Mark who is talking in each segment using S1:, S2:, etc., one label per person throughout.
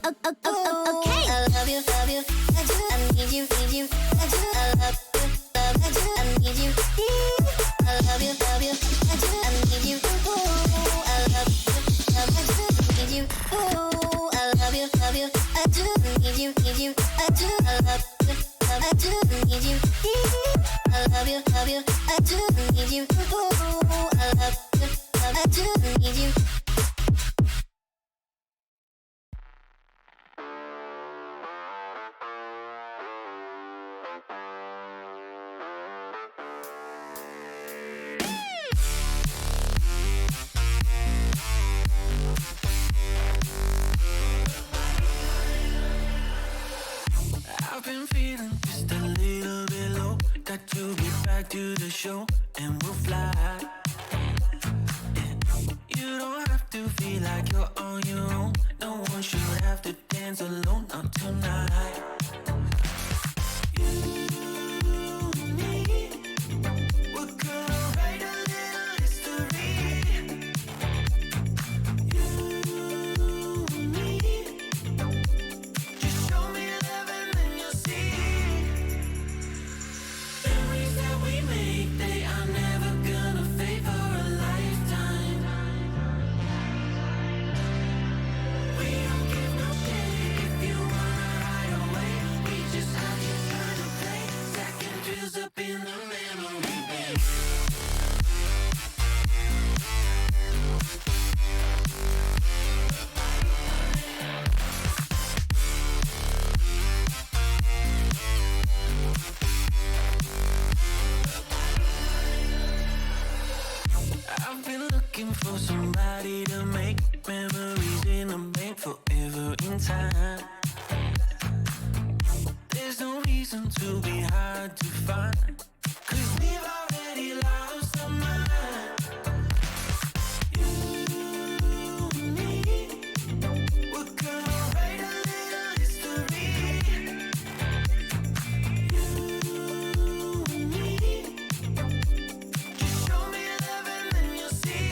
S1: Okay. I love you, I do. I need you, I do. I love you, I do. I need you. I love you, I do. I need you. I love you, I do. I need you. I love you, I do. I need you, I do. I love you, I do. I need you. I love you, I do. I need you. I love you, I do. I need you.
S2: I've been feeling just a little bit low. Got to get back to the show and we'll fly. Yeah. You don't have to feel like you're on your own. No one should have to dance alone, not tonight. You and me, we're gonna write a little history. You and me, just show me love and then you'll see. Memories that we make, they are never gonna fade for a lifetime. We don't give no shit if you wanna ride away. We just have you trying to play second feels up in the memory bank. I've been looking for somebody to make memories in a bank forever in time. There's no reason to be hard to find, 'cause we've already lost our mind. You and me, we're gonna write a little history. You and me, just show me love and then you'll see.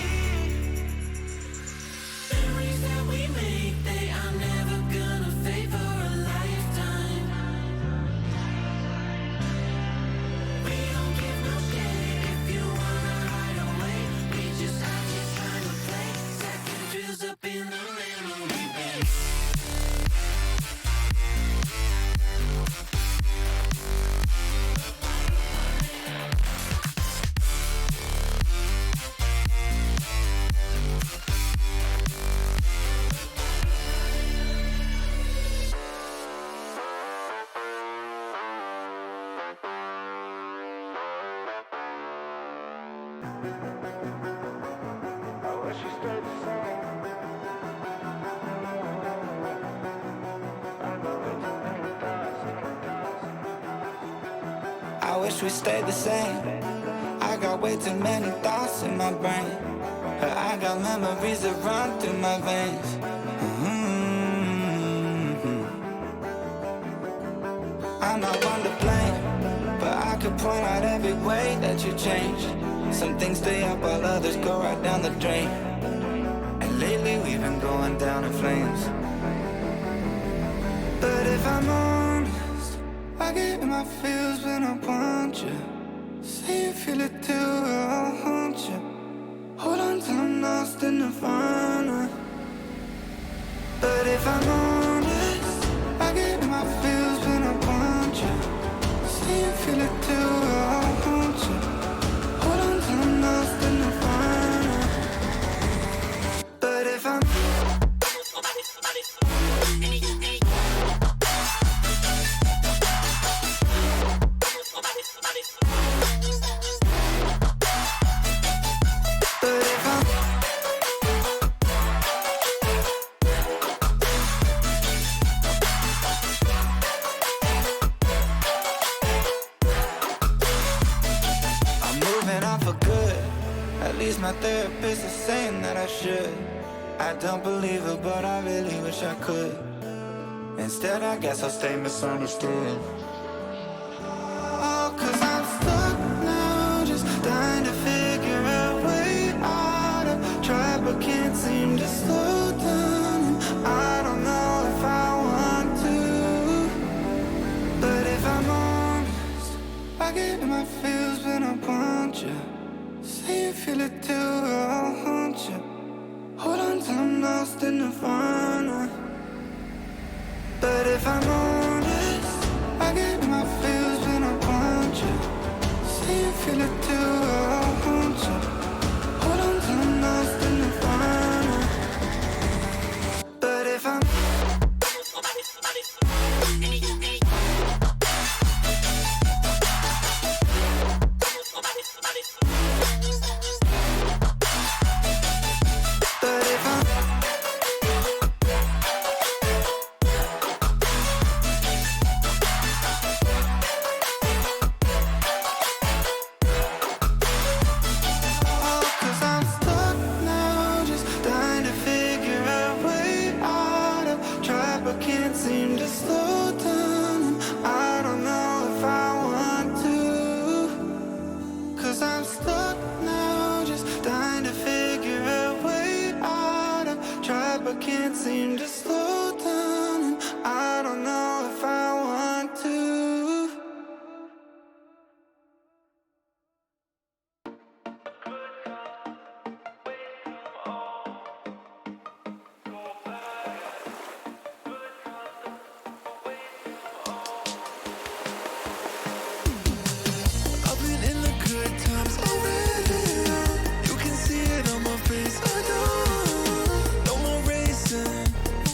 S2: Memories that we make, they are never gonna fade for a lifetime. We don't give no shit if you wanna hide away. We just have you trying to play second feels up in the memory bank.
S3: I wish we stayed the same. I got way too many thoughts in my brain, but I got memories that run through my veins. I'm not one to blame, but I could point out every way that you changed. Some things stay up while others go right down the drain. And lately we've been going down in flames. But if I'm honest, I get in my feels when I want you. Say you feel it too, I'll haunt you. Hold on till I'm lost in nirvana. But if I'm honest, I get in my feels when I want you. Say you feel it too, I'll haunt you. Hold on till I'm lost in nirvana. But if I'm my therapist is saying that I should. I don't believe her, but I really wish I could. Instead, I guess I'll stay misunderstood. Oh, 'cause I'm stuck now, just trying to figure out a way out. I've tried but can't seem to slow down. I don't know if I if I'm honest, I get my feels when I want you. Say you feel it too, I'll haunt you. Hold on till I'm lost in the final. But if I'm can't seem to slow down, and I don't know if I want to. I've been in the good times already. You can see it on my face. I know. No more racing.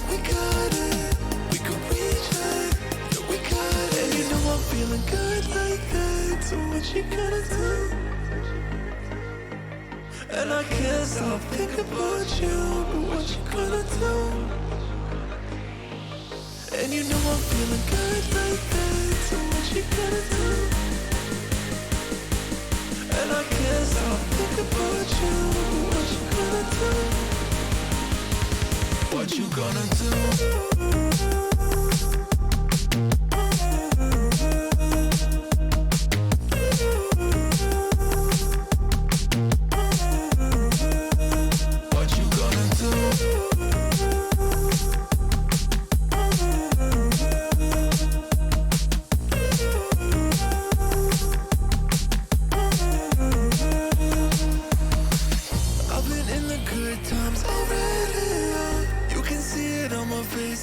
S3: We got it. We could reach it. Yeah, we got it. And you know I'm feeling good like that. So what you gonna do? And I can't stop thinking about you. But what you gonna do? And you know I'm feeling good like that. So what you gonna do? And I can't stop thinking about you. What you gonna do? What you gonna do? What you gonna do? I've been in the good times already. You can see it on my face.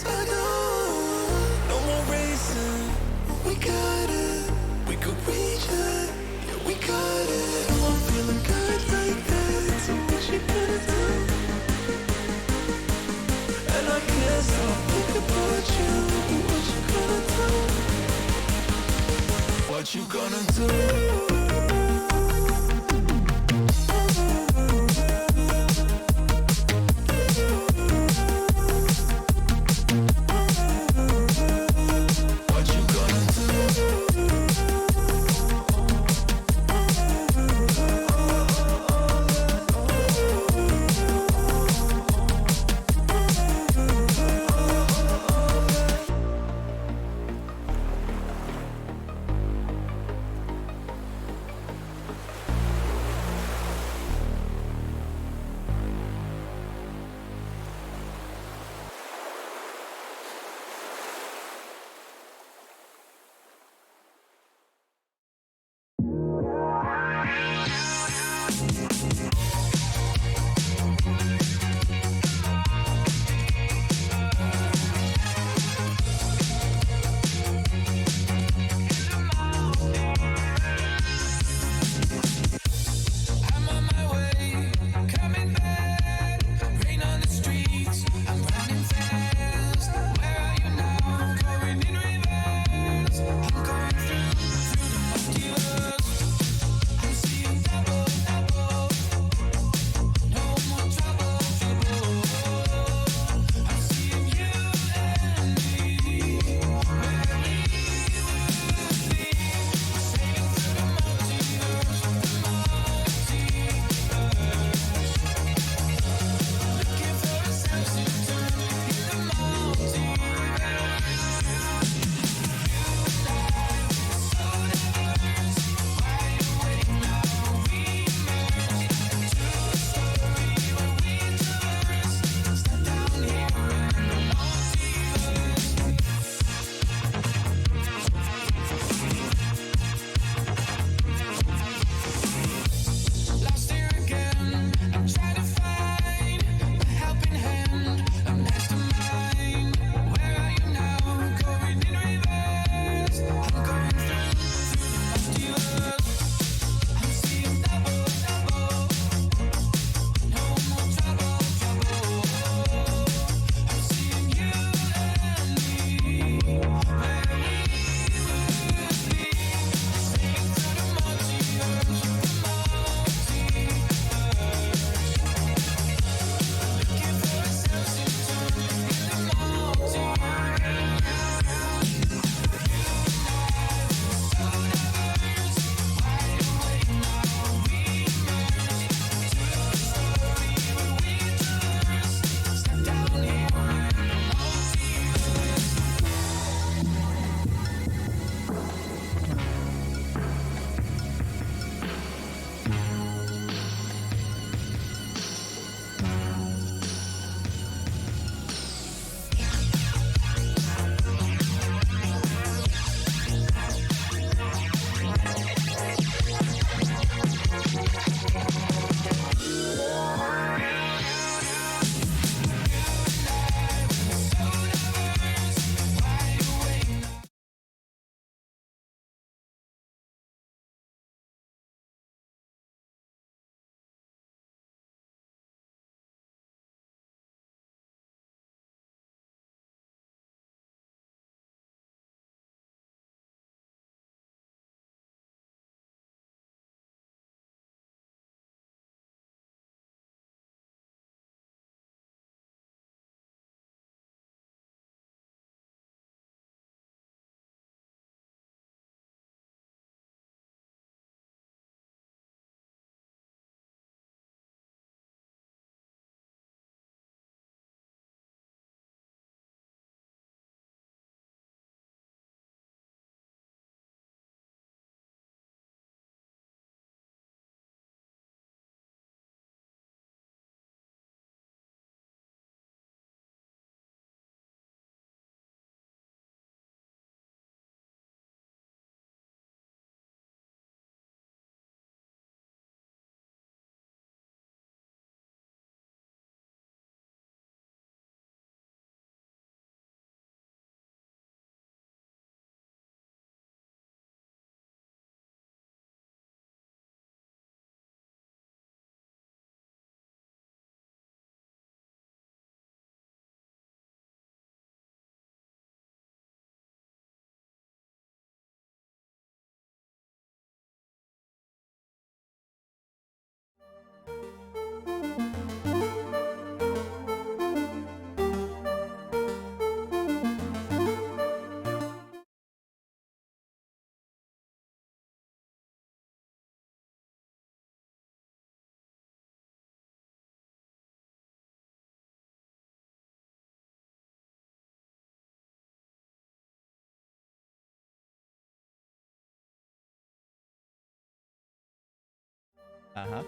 S4: Uh-huh.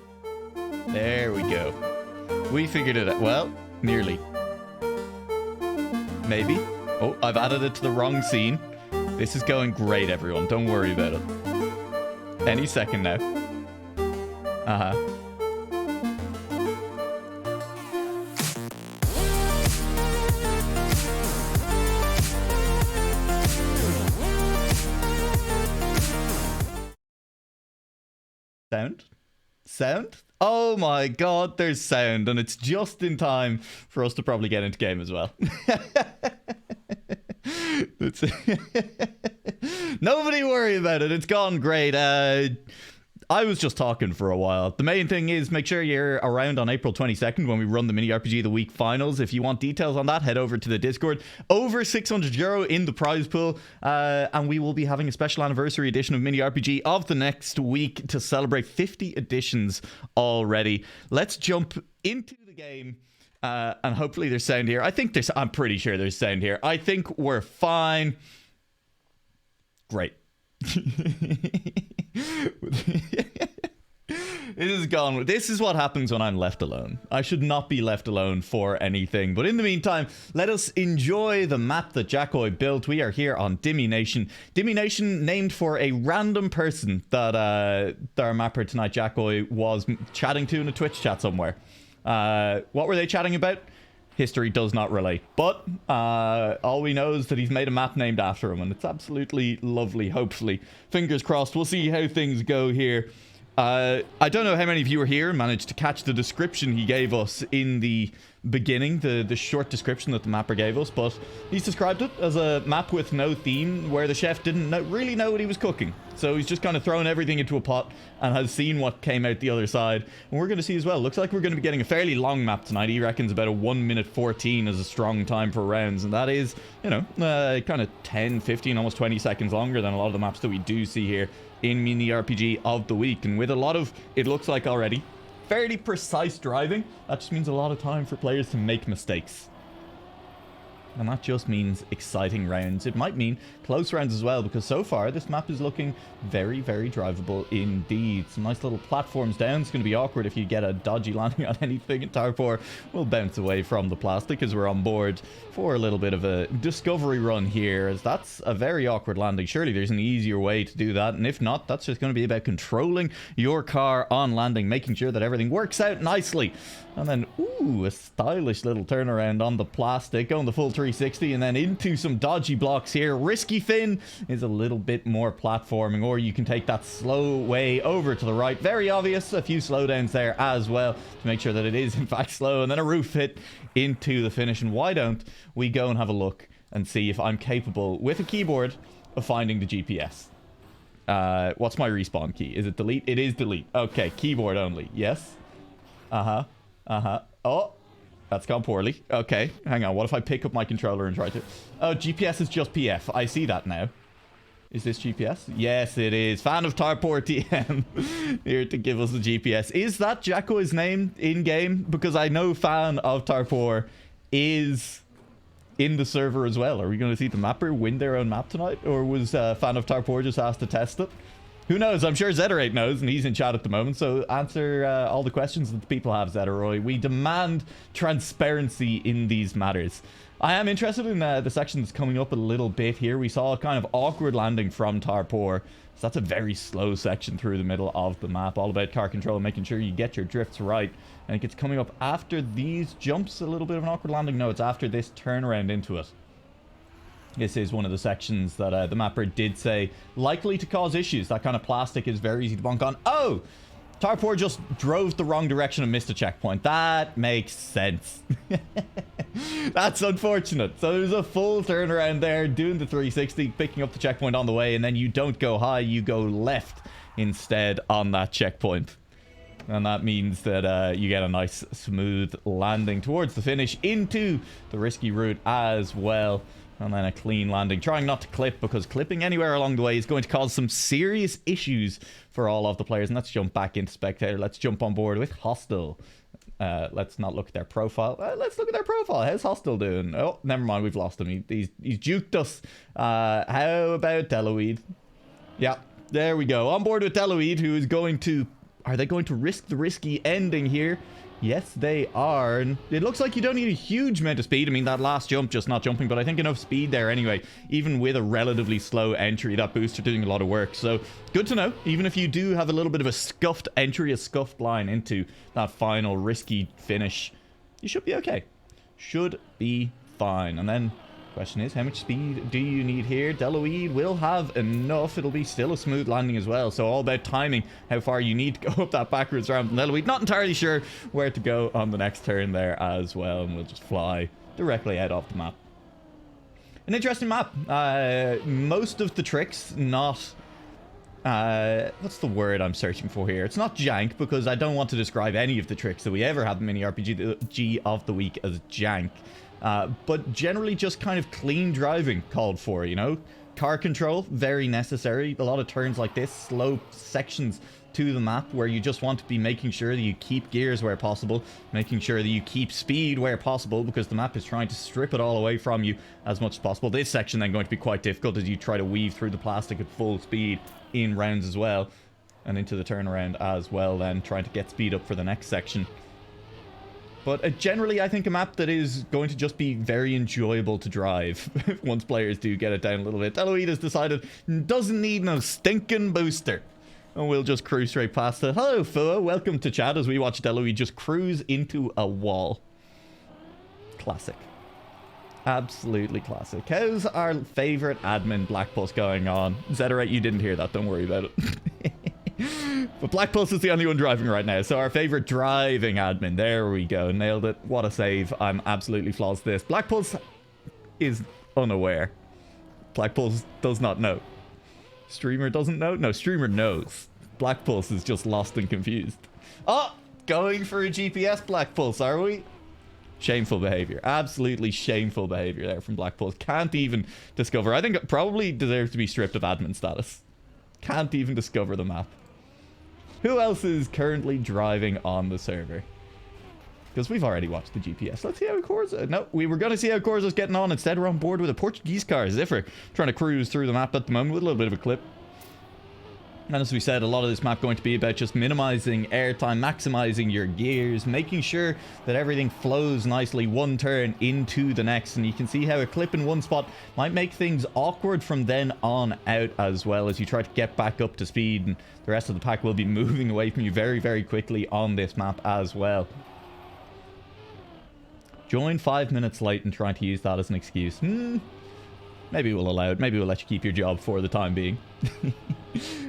S4: There we go. We figured it out. Well, nearly. Maybe. Oh, I've added it to the wrong scene. This is going great, everyone. Don't worry about it. Any second now. Uh-huh. Sound? Sound? Oh my god, there's sound, and it's just in time for us to probably get into game as well. Nobody worry about it, it's gone great. I was just talking for a while. The main thing is make sure you're around on April 22nd when we run the Mini RPG of the Week finals. If you want details on that, head over to the Discord. Over €600 in the prize pool. And we will be having a special anniversary edition of Mini RPG of the next week to celebrate 50 editions already. Let's jump into the game. And hopefully there's sound here. I'm pretty sure there's sound here. I think we're fine. Great. This is what happens when I'm left alone. I should not be left alone for anything. But in the meantime, let us enjoy the map that Jackoi built. We are here on Dimmy Nation. Dimmy Nation named for a random person that our mapper tonight, Jackoi, was chatting to in a Twitch chat somewhere. What were they chatting about? History does not relate, but all we know is that he's made a map named after him, and it's absolutely lovely. Hopefully, fingers crossed. We'll see how things go here. I don't know how many of you are here and managed to catch the description he gave us in the beginning, the short description that the mapper gave us, but he's described it as a map with no theme where the chef didn't really know what he was cooking. So he's just kind of thrown everything into a pot and has seen what came out the other side. And we're going to see as well. Looks like we're going to be getting a fairly long map tonight. He reckons about a 1 minute 14 is a strong time for rounds. And that is, you know, kind of 10, 15, almost 20 seconds longer than a lot of the maps that we do see here in Mini RPG of the Week. And with a lot of, it looks like already, fairly precise driving, that just means a lot of time for players to make mistakes. And that just means exciting rounds. It might mean close rounds as well, because so far this map is looking very, very drivable indeed. Some nice little platforms down. It's going to be awkward if you get a dodgy landing on anything. And Tarpor will bounce away from the plastic as we're on board for a little bit of a discovery run here, as that's a very awkward landing. Surely there's an easier way to do that, and if not, that's just going to be about controlling your car on landing, making sure that everything works out nicely. And then, ooh, a stylish little turnaround on the plastic, going the full 360, and then into some dodgy blocks here. Risky Finn is a little bit more platforming, or you can take that slow way over to the right. Very obvious, a few slowdowns there as well to make sure that it is in fact slow, and then a roof hit into the finish. And why don't we go and have a look and see if I'm capable with a keyboard of finding the GPS. What's my respawn key? Is it delete? It is delete. Okay, keyboard only. Yes. Oh, that's gone poorly. Okay, hang on. What if I pick up my controller and try to... Oh, GPS is just PF. I see that now. Is this GPS? Yes, it is. Fan of Tarpor TM here to give us the GPS. Is that Jacko's name in-game? Because I know Fan of Tarpor is in the server as well. Are we going to see the mapper win their own map tonight? Or was Fan of Tarpor just asked to test it? Who knows? I'm sure Zederate knows, and he's in chat at the moment. So answer all the questions that the people have, Zederoy. We demand transparency in these matters. I am interested in the section that's coming up a little bit here. We saw a kind of awkward landing from Tarpor. So that's a very slow section through the middle of the map. All about car control, making sure you get your drifts right. And it gets coming up after these jumps. A little bit of an awkward landing. No, it's after this turnaround into it. This is one of the sections that the mapper did say likely to cause issues. That kind of plastic is very easy to bonk on. Oh! Tarpor just drove the wrong direction and missed a checkpoint. That makes sense. That's unfortunate. So there's a full turnaround there, doing the 360, picking up the checkpoint on the way, and then you don't go high, you go left instead on that checkpoint. And that means that you get a nice smooth landing towards the finish into the risky route as well. And then a clean landing. Trying not to clip, because clipping anywhere along the way is going to cause some serious issues for all of the players. And let's jump back into Spectator. Let's jump on board with Hostel. Let's not look at their profile. Let's look at their profile. How's Hostel doing? Oh, never mind. We've lost him. He's juked us. How about Deloweed? Yeah, there we go. On board with Deloweed, who is going to Are they going to risk the risky ending here? Yes, they are. And it looks like you don't need a huge amount of speed. I mean, that last jump, just not jumping, but I think enough speed there anyway. Even with a relatively slow entry, that booster doing a lot of work. So, good to know. Even if you do have a little bit of a scuffed entry, a scuffed line into that final risky finish, you should be okay. Should be fine. And then question is, how much speed do you need here? Deloide will have enough. It'll be still a smooth landing as well. So all about timing, how far you need to go up that backwards ramp. And Deloide not entirely sure where to go on the next turn there as well. And we'll just fly directly out off the map. An interesting map. Most of the tricks not... what's the word I'm searching for here? It's not jank, because I don't want to describe any of the tricks that we ever have in Mini RPG of the Week as jank. But generally just kind of clean driving called for, you know? Car control, very necessary. A lot of turns like this, slow sections to the map where you just want to be making sure that you keep gears where possible, making sure that you keep speed where possible, because the map is trying to strip it all away from you as much as possible. This section then going to be quite difficult as you try to weave through the plastic at full speed in rounds as well, and into the turnaround as well, then trying to get speed up for the next section. But generally, I think a map that is going to just be very enjoyable to drive once players do get it down a little bit. Deloide has decided doesn't need no stinking booster. And we'll just cruise straight past it. Hello, Fua. Welcome to chat as we watch Deloide just cruise into a wall. Classic. Absolutely classic. How's our favorite admin Black Pulse going on? Zeterate, you didn't hear that. Don't worry about it. But Black Pulse is the only one driving right now. So our favorite driving admin. There we go. Nailed it. What a save. I'm absolutely flawless this. Black Pulse is unaware. Black Pulse does not know. Streamer doesn't know? No, Streamer knows. Black Pulse is just lost and confused. Oh, going for a GPS Black Pulse, are we? Shameful behavior. Absolutely shameful behavior there from Black Pulse. Can't even discover. I think it probably deserves to be stripped of admin status. Can't even discover the map. Who else is currently driving on the server? Because we've already watched the GPS. Let's see how Corza... No, we were going to see how Corza's getting on. Instead, we're on board with a Portuguese car. Ziffer trying to cruise through the map at the moment with a little bit of a clip. And as we said, a lot of this map going to be about just minimizing airtime, maximizing your gears, making sure that everything flows nicely one turn into the next. And you can see how a clip in one spot might make things awkward from then on out as well, as you try to get back up to speed. And the rest of the pack will be moving away from you very, very quickly on this map as well. Join 5 minutes late and trying to use that as an excuse. Maybe we'll allow it. Maybe we'll let you keep your job for the time being.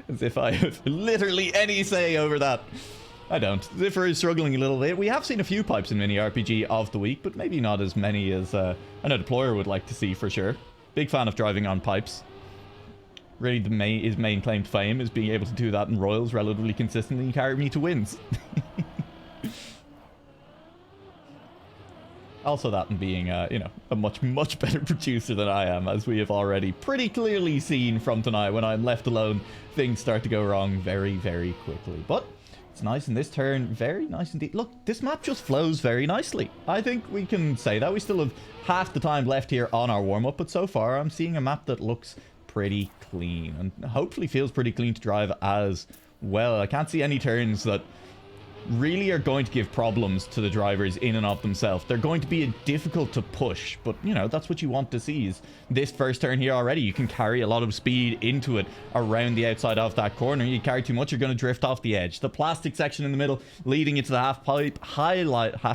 S4: As if I have literally any say over that. I don't. Ziffer is struggling a little bit. We have seen a few pipes in Mini RPG of the Week, but maybe not as many as I know Deployer would like to see for sure. Big fan of driving on pipes. Really, his main claim to fame is being able to do that in Royals relatively consistently and carry me to wins. Also that and being, you know, a much, much better producer than I am, as we have already pretty clearly seen from tonight. When I'm left alone, things start to go wrong very, very quickly. But it's nice in this turn. Very nice indeed. Look, this map just flows very nicely. I think we can say that. We still have half the time left here on our warm-up, but so far I'm seeing a map that looks pretty clean and hopefully feels pretty clean to drive as well. I can't see any turns that really are going to give problems to the drivers in and of themselves. They're going to be difficult to push, but you know, that's what you want to see. Is this first turn here already, you can carry a lot of speed into it around the outside of that corner. You carry too much, you're going to drift off the edge. The plastic section in the middle leading into the half pipe highlighted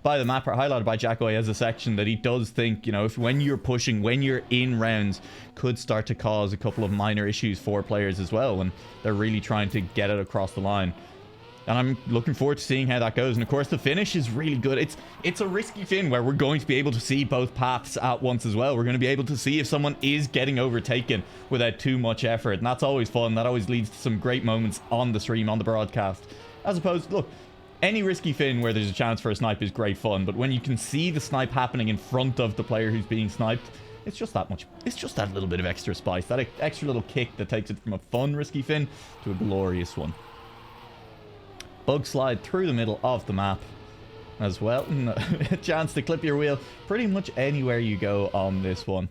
S4: by the mapper, highlighted by Jackoy as a section that he does think, you know, if when you're pushing, when you're in rounds, could start to cause a couple of minor issues for players as well when they're really trying to get it across the line. And I'm looking forward to seeing how that goes. And of course the finish is really good. It's a risky fin where we're going to be able to see both paths at once as well. We're going to be able to see if someone is getting overtaken without too much effort, and that's always fun. That always leads to some great moments on the stream, on the broadcast. As opposed, look, any risky fin where there's a chance for a snipe is great fun, but when you can see the snipe happening in front of the player who's being sniped, it's just that much. It's just that little bit of extra spice, that extra little kick that takes it from a fun risky fin to a glorious one. Bug slide through the middle of the map as well. A chance to clip your wheel pretty much anywhere you go on this one.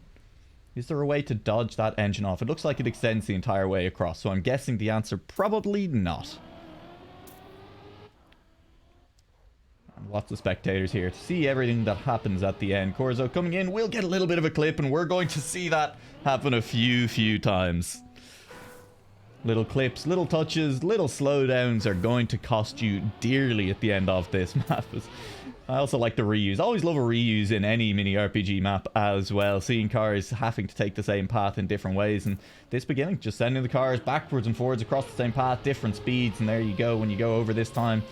S4: Is there a way to dodge that engine off? It looks like it extends the entire way across, so I'm guessing the answer probably not. And lots of spectators here to see everything that happens at the end. Corzo coming in, we'll get a little bit of a clip, and we're going to see that happen a few times. Little clips, little touches, little slowdowns are going to cost you dearly at the end of this map. I also like the reuse. I always love a reuse in any mini RPG map as well. Seeing cars having to take the same path in different ways. And this beginning, just sending the cars backwards and forwards across the same path, different speeds. And there you go. When you go over this time,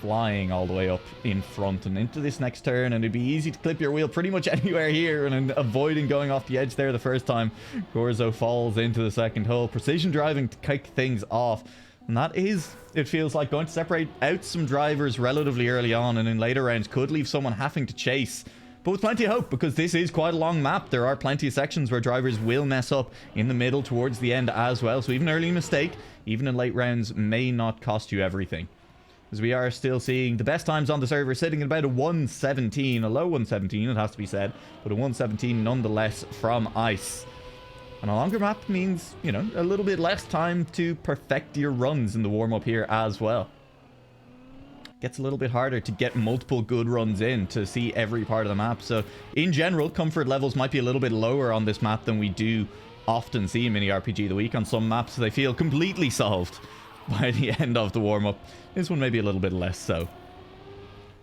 S4: flying all the way up in front and into this next turn. And it'd be easy to clip your wheel pretty much anywhere here. And avoiding going off the edge there the first time. Corzo falls into the second hole. Precision driving to kick things off. And that is, it feels like, going to separate out some drivers relatively early on, and in later rounds could leave someone having to chase. But with plenty of hope, because this is quite a long map. There are plenty of sections where drivers will mess up in the middle towards the end as well. So even early mistake, even in late rounds, may not cost you everything. As we are still seeing the best times on the server sitting at about a 117, a low 117 it has to be said, but a 117 nonetheless from Ice. And a longer map means, you know, a little bit less time to perfect your runs in the warm-up here as well. Gets a little bit harder to get multiple good runs in to see every part of the map. So, in general, comfort levels might be a little bit lower on this map than we do often see in Mini RPG of the Week. On some maps, they feel completely solved by the end of the warm-up. This one may be a little bit less so.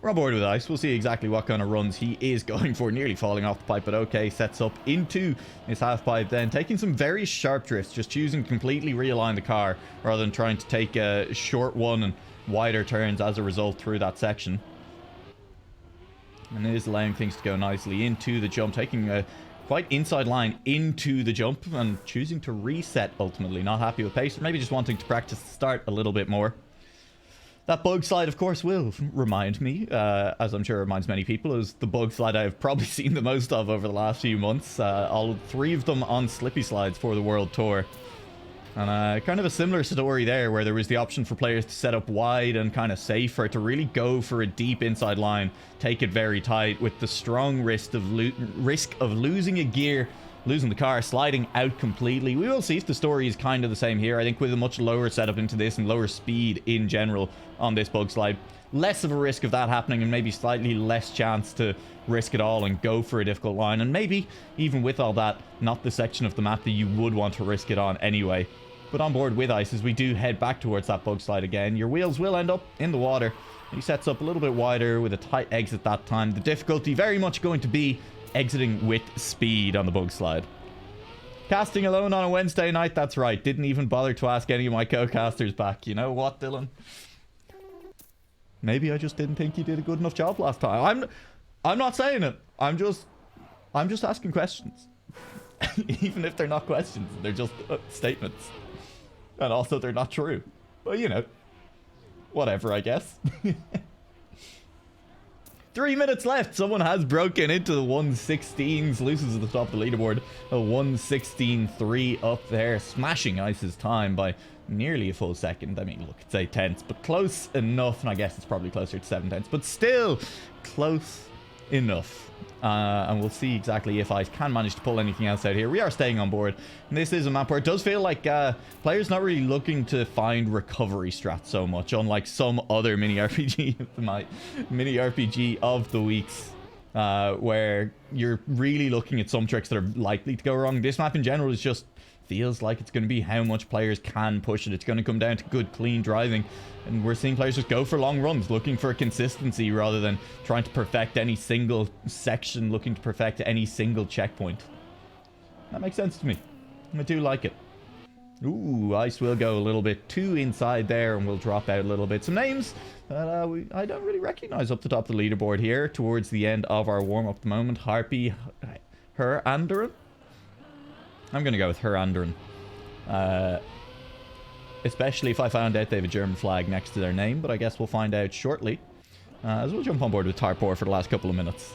S4: We're on board with Ice. We'll see exactly what kind of runs he is going for. Nearly falling off the pipe, but okay. Sets up into his half pipe then. Taking some very sharp drifts. Just choosing to completely realign the car rather than trying to take a short one and wider turns as a result through that section. And it is allowing things to go nicely into the jump. Taking a quite inside line into the jump and choosing to reset ultimately. Not happy with pace. Or maybe just wanting to practice the start a little bit more. That bug slide, of course, will remind me, as I'm sure it reminds many people, is the bug slide I've probably seen the most of over the last few months. All 3 of them on slippy slides for the World Tour. And kind of a similar story there, where there was the option for players to set up wide and kind of safer, to really go for a deep inside line, take it very tight, with the strong risk of losing a gear, losing the car, sliding out completely. We will see if the story is kind of the same here. I think with a much lower setup into this and lower speed in general on this bug slide, less of a risk of that happening and maybe slightly less chance to risk it all and go for a difficult line. And maybe, even with all that, not the section of the map that you would want to risk it on anyway. But on board with Ice as we do head back towards that bug slide again. Your wheels will end up in the water. He sets up a little bit wider with a tight exit that time. The difficulty very much going to be exiting with speed on the bug slide. Casting alone on a Wednesday night, that's right. Didn't even bother to ask any of my co-casters back. You know what, Dylan? Maybe I just didn't think you did a good enough job last time. I'm not saying it. I'm just asking questions. Even if they're not questions, they're just statements. And also they're not true. But you know, whatever, I guess. 3 minutes left. Someone has broken into the 116s. Loses at the top of the leaderboard. A 116.3 up there. Smashing Ice's time by nearly a full second. I mean, look, it's 8 tenths, but close enough. And I guess it's probably closer to 7 tenths, but still close enough. And we'll see exactly if Ice can manage to pull anything else out here. We are staying on board. And this is a map where it does feel like players not really looking to find recovery strats so much, unlike some other mini RPG of the weeks, where you're really looking at some tricks that are likely to go wrong. This map in general is just feels like it's going to be how much players can push it. It's going to come down to good, clean driving. And we're seeing players just go for long runs, looking for consistency rather than trying to perfect any single section, looking to perfect any single checkpoint. That makes sense to me. I do like it. Ooh, Ice will go a little bit too inside there and we'll drop out a little bit. Some names that I don't really recognize up the top of the leaderboard here towards the end of our warm-up at the moment. Harpy, Her Anderen. I'm going to go with Her Anderen. Especially if I found out they have a German flag next to their name, but I guess we'll find out shortly. As we'll jump on board with Tarpor for the last couple of minutes.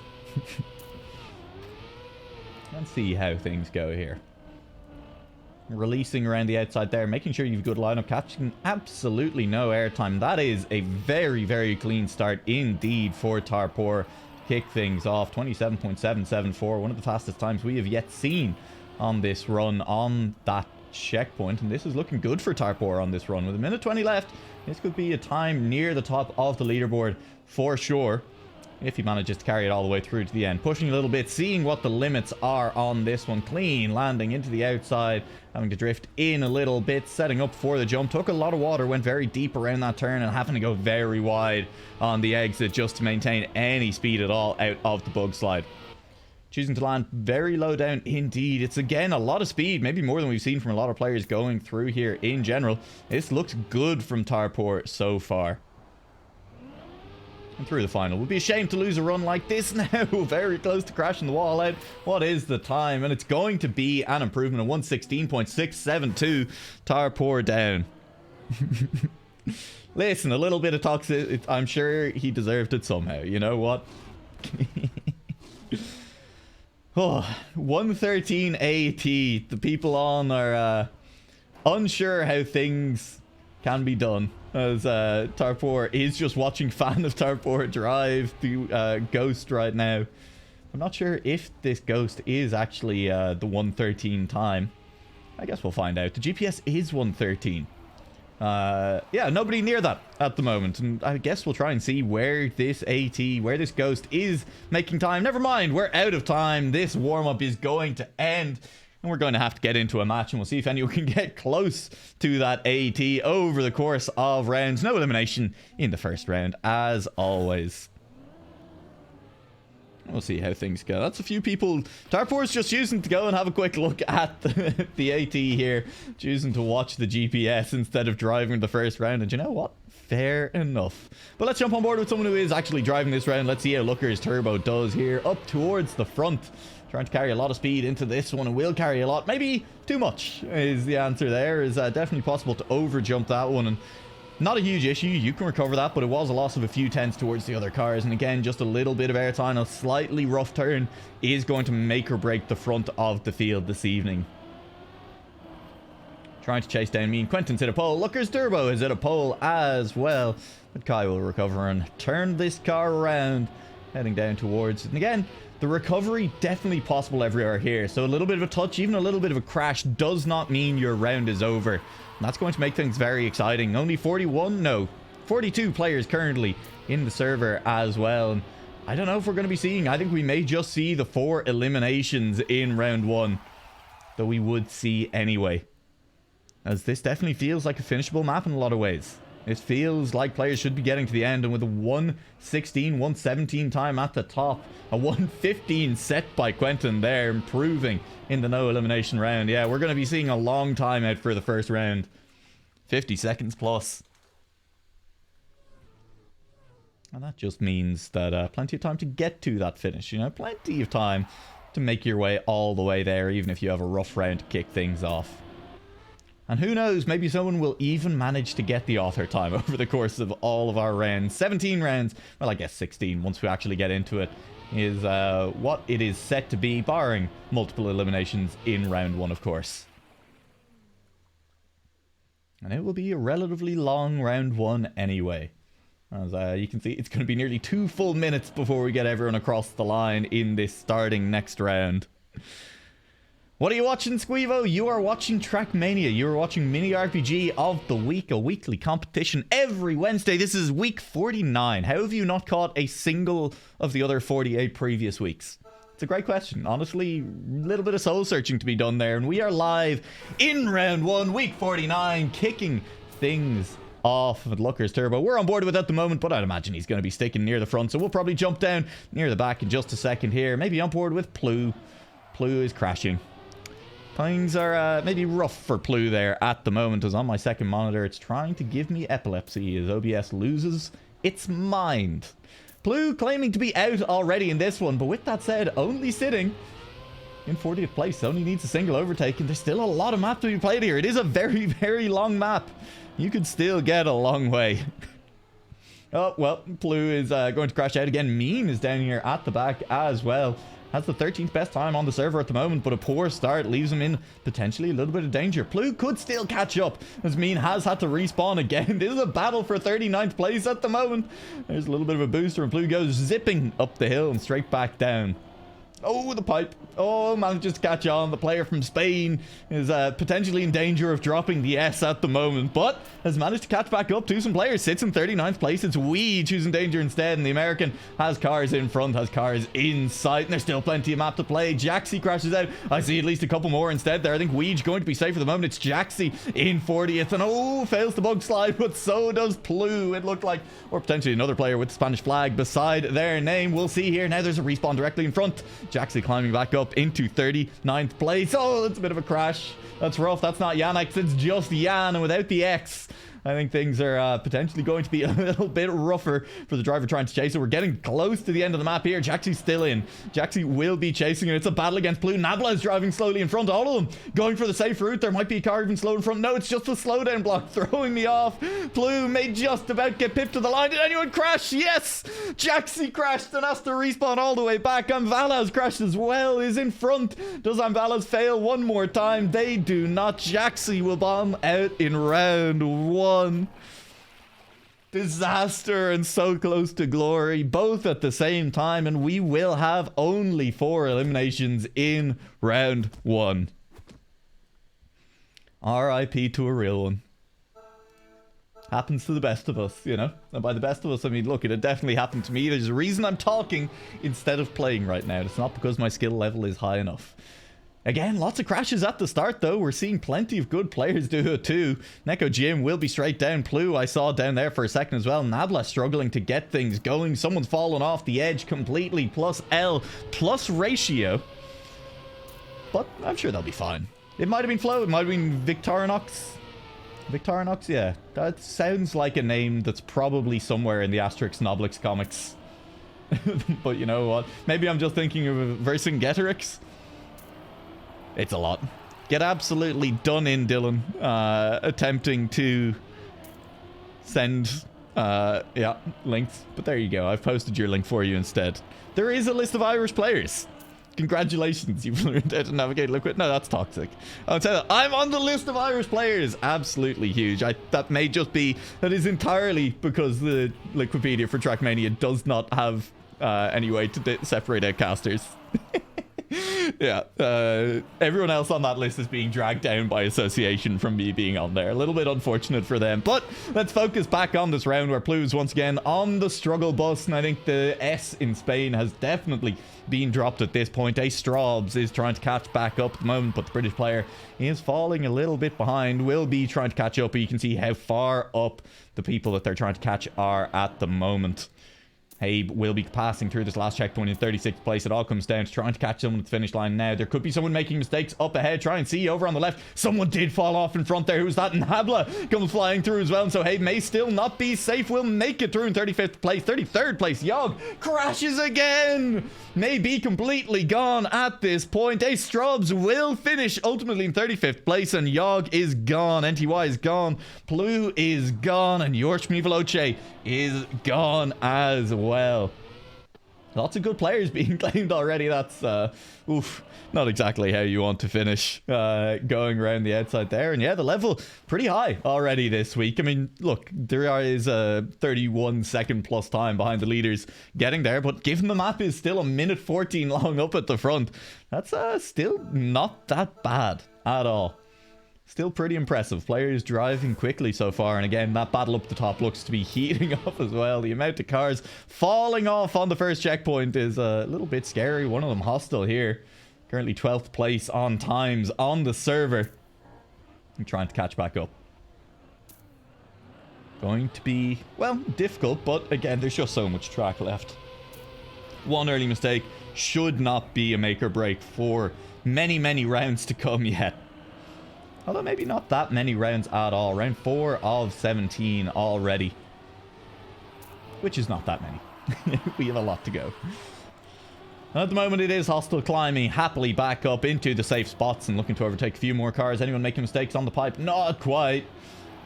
S4: Let's see how things go here. Releasing around the outside there, making sure you've good lineup, catching absolutely no airtime. That is a very, very clean start indeed for Tarpor. Kick things off, 27.774, one of the fastest times we have yet seen on this run on that checkpoint, and this is looking good for Tarpor on this run. With a minute 20 left, this could be a time near the top of the leaderboard for sure, if he manages to carry it all the way through to the end. Pushing a little bit, seeing what the limits are on this one. Clean landing into the outside, having to drift in a little bit, setting up for the jump. Took a lot of water, went very deep around that turn, and having to go very wide on the exit just to maintain any speed at all out of the bug slide. Choosing to land very low down indeed. It's again a lot of speed, maybe more than we've seen from a lot of players going through here in general. This looks good from Tarpor so far. And through the final. Would be a shame to lose a run like this now. Very close to crashing the wall out. What is the time? And it's going to be an improvement of 116.672. Tarpor down. Listen, a little bit of toxic. I'm sure he deserved it somehow. You know what? Oh, 113 AT. The people on are unsure how things can be done, as Tarpor is just watching fan of Tarpor drive the Ghost right now. I'm not sure if this Ghost is actually the 113 time. I guess we'll find out. The GPS is 113. Yeah, nobody near that at the moment, and I guess we'll try and see where this where this Ghost is making time. Never mind, we're out of time. This warm-up is going to end, and we're going to have to get into a match, and we'll see if anyone can get close to that AT over the course of rounds. No elimination in the first round, as always. We'll see how things go. That's a few people. Tarpor's just choosing to go and have a quick look at the AT here. Choosing to watch the GPS instead of driving the first round. And you know what? Fair enough. But let's jump on board with someone who is actually driving this round. Let's see how Looker's Turbo does here. Up towards the front. Trying to carry a lot of speed into this one, and will carry a lot. Maybe too much is the answer there. Is definitely possible to over jump that one. And not a huge issue, you can recover that, but it was a loss of a few tenths towards the other cars. And again, just a little bit of airtime, a slightly rough turn is going to make or break the front of the field this evening. Trying to chase down Mean. Quentin's hit a pole. Looker's Turbo is hit a pole as well. But Kai will recover and turn this car around, heading down towards it. And again, the recovery definitely possible everywhere here. So a little bit of a touch, even a little bit of a crash, does not mean your round is over. And that's going to make things very exciting. Only 42 players currently in the server as well. And I don't know if we're going to be seeing, I think we may just see the 4 eliminations in round 1. Though we would see anyway. As this definitely feels like a finishable map in a lot of ways. It feels like players should be getting to the end, and with a 1:16, 1:17 time at the top, a 1:15 set by Quentin there, improving in the no elimination round. Yeah, we're going to be seeing a long time out for the first round. 50 seconds plus. And that just means that plenty of time to get to that finish, you know, plenty of time to make your way all the way there, even if you have a rough round to kick things off. And who knows, maybe someone will even manage to get the author time over the course of all of our rounds. 17 rounds, well, I guess 16 once we actually get into it, is what it is set to be, barring multiple eliminations in round 1, of course. And it will be a relatively long round 1 anyway. As you can see, it's going to be nearly 2 full minutes before we get everyone across the line in this starting next round. What are you watching, Squeevo? You are watching Trackmania. You are watching Mini RPG of the Week, a weekly competition every Wednesday. This is week 49. How have you not caught a single of the other 48 previous weeks? It's a great question. Honestly, a little bit of soul searching to be done there. And we are live in round 1, week 49, kicking things off with Looker's Turbo. We're on board with it at the moment, but I'd imagine he's going to be sticking near the front. So we'll probably jump down near the back in just a second here. Maybe on board with Plu. Plu is crashing. Things are maybe rough for Plu there at the moment, as on my second monitor it's trying to give me epilepsy as OBS loses its mind. Plu claiming to be out already in this one, but with that said, only sitting in 40th place. Only needs a single overtake, and there's still a lot of map to be played here. It is a very, very long map. You could still get a long way. Oh, well, Plu is going to crash out again. Mean is down here at the back as well. Has the 13th best time on the server at the moment, but a poor start leaves him in potentially a little bit of danger. Plu could still catch up, as Mean has had to respawn again. This is a battle for 39th place at the moment. There's a little bit of a booster, and Plu goes zipping up the hill and straight back down. Oh, the pipe. Oh, manages to catch on. The player from Spain is potentially in danger of dropping the S at the moment, but has managed to catch back up to some players. Sits in 39th place. It's Weege who's in danger instead, and the American has cars in front, has cars in sight, and there's still plenty of map to play. Jaxi crashes out. I see at least a couple more instead there. I think Weege going to be safe for the moment. It's Jaxi in 40th, and oh, fails the bug slide, but so does Plu, it looked like, or potentially another player with the Spanish flag beside their name. We'll see here. Now there's a respawn directly in front. Jaxi climbing back up into 39th place. Oh, that's a bit of a crash. That's rough. That's not Yannick. It's just Jan, and without the X, I think things are potentially going to be a little bit rougher for the driver trying to chase it. We're getting close to the end of the map here. Jaxi's still in. Jaxi will be chasing it. It's a battle against Plu. Nabla is driving slowly in front. All of them going for the safe route. There might be a car even slow in front. No, it's just the slowdown block throwing me off. Plu may just about get pipped to the line. Did anyone crash? Yes! Jaxi crashed and has to respawn all the way back. Amvalas crashed as well. Is in front. Does Amvalas fail one more time? They do not. Jaxi will bomb out in round 1. Disaster and so close to glory, both at the same time, and we will have only 4 eliminations in round 1. RIP to a real one. Happens to the best of us, you know? And by the best of us, I mean, look, it had definitely happened to me. There's a reason I'm talking instead of playing right now. It's not because my skill level is high enough. Again, lots of crashes at the start, though. We're seeing plenty of good players do it, too. Neko Jim will be straight down. Plu, I saw down there for a second as well. Nabla struggling to get things going. Someone's fallen off the edge completely. Plus L, plus ratio. But I'm sure they'll be fine. It might have been Flo. It might have been Victorinox. Victorinox, yeah. That sounds like a name that's probably somewhere in the Asterix and Obelix comics. But you know what? Maybe I'm just thinking of Vercingetorix. It's a lot. Get absolutely done in, Dylan. Attempting to send, yeah, links. But there you go. I've posted your link for you instead. There is a list of Irish players. Congratulations, you've learned how to navigate Liquid. No, that's toxic. I'll tell you, I'm on the list of Irish players. Absolutely huge. That may just be, that is entirely because the Liquipedia for Trackmania does not have any way to separate out casters. Yeah, everyone else on that list is being dragged down by association from me being on there. A little bit unfortunate for them, but let's focus back on this round where Plu is once again on the struggle bus, and I think the S in Spain has definitely been dropped at this point. Ace Straubs is trying to catch back up at the moment, but the British player is falling a little bit behind. Will be trying to catch up, but you can see how far up the people that they're trying to catch are at the moment. Habe will be passing through this last checkpoint in 36th place. It all comes down to trying to catch someone at the finish line now. There could be someone making mistakes up ahead. Try and see over on the left. Someone did fall off in front there. Who's that? Nabla comes flying through as well. And so Habe may still not be safe. Will make it through in 35th place. 33rd place. Yog crashes again. May be completely gone at this point. Ace Straubs will finish ultimately in 35th place. And Yog is gone. NTY is gone. Plu is gone. And Yorshmi Veloce is gone as well. Lots of good players being claimed already. That's oof, not exactly how you want to finish going around the outside there. And yeah, the level pretty high already this week. I mean, look, there is a 31 second plus time behind the leaders getting there, but given the map is still a minute 14 long up at the front, that's still not that bad at all. Still pretty impressive. Players driving quickly so far. And again, that battle up the top looks to be heating up as well. The amount of cars falling off on the first checkpoint is a little bit scary. One of them hostile here. Currently 12th place on times on the server. I'm trying to catch back up. Going to be, well, difficult. But again, there's just so much track left. One early mistake should not be a make or break for many, many rounds to come yet. Although maybe not that many rounds at all. Round 4 of 17 already. Which is not that many. We have a lot to go. At the moment it is hostile climbing happily back up into the safe spots and looking to overtake a few more cars. Anyone making mistakes on the pipe? Not quite.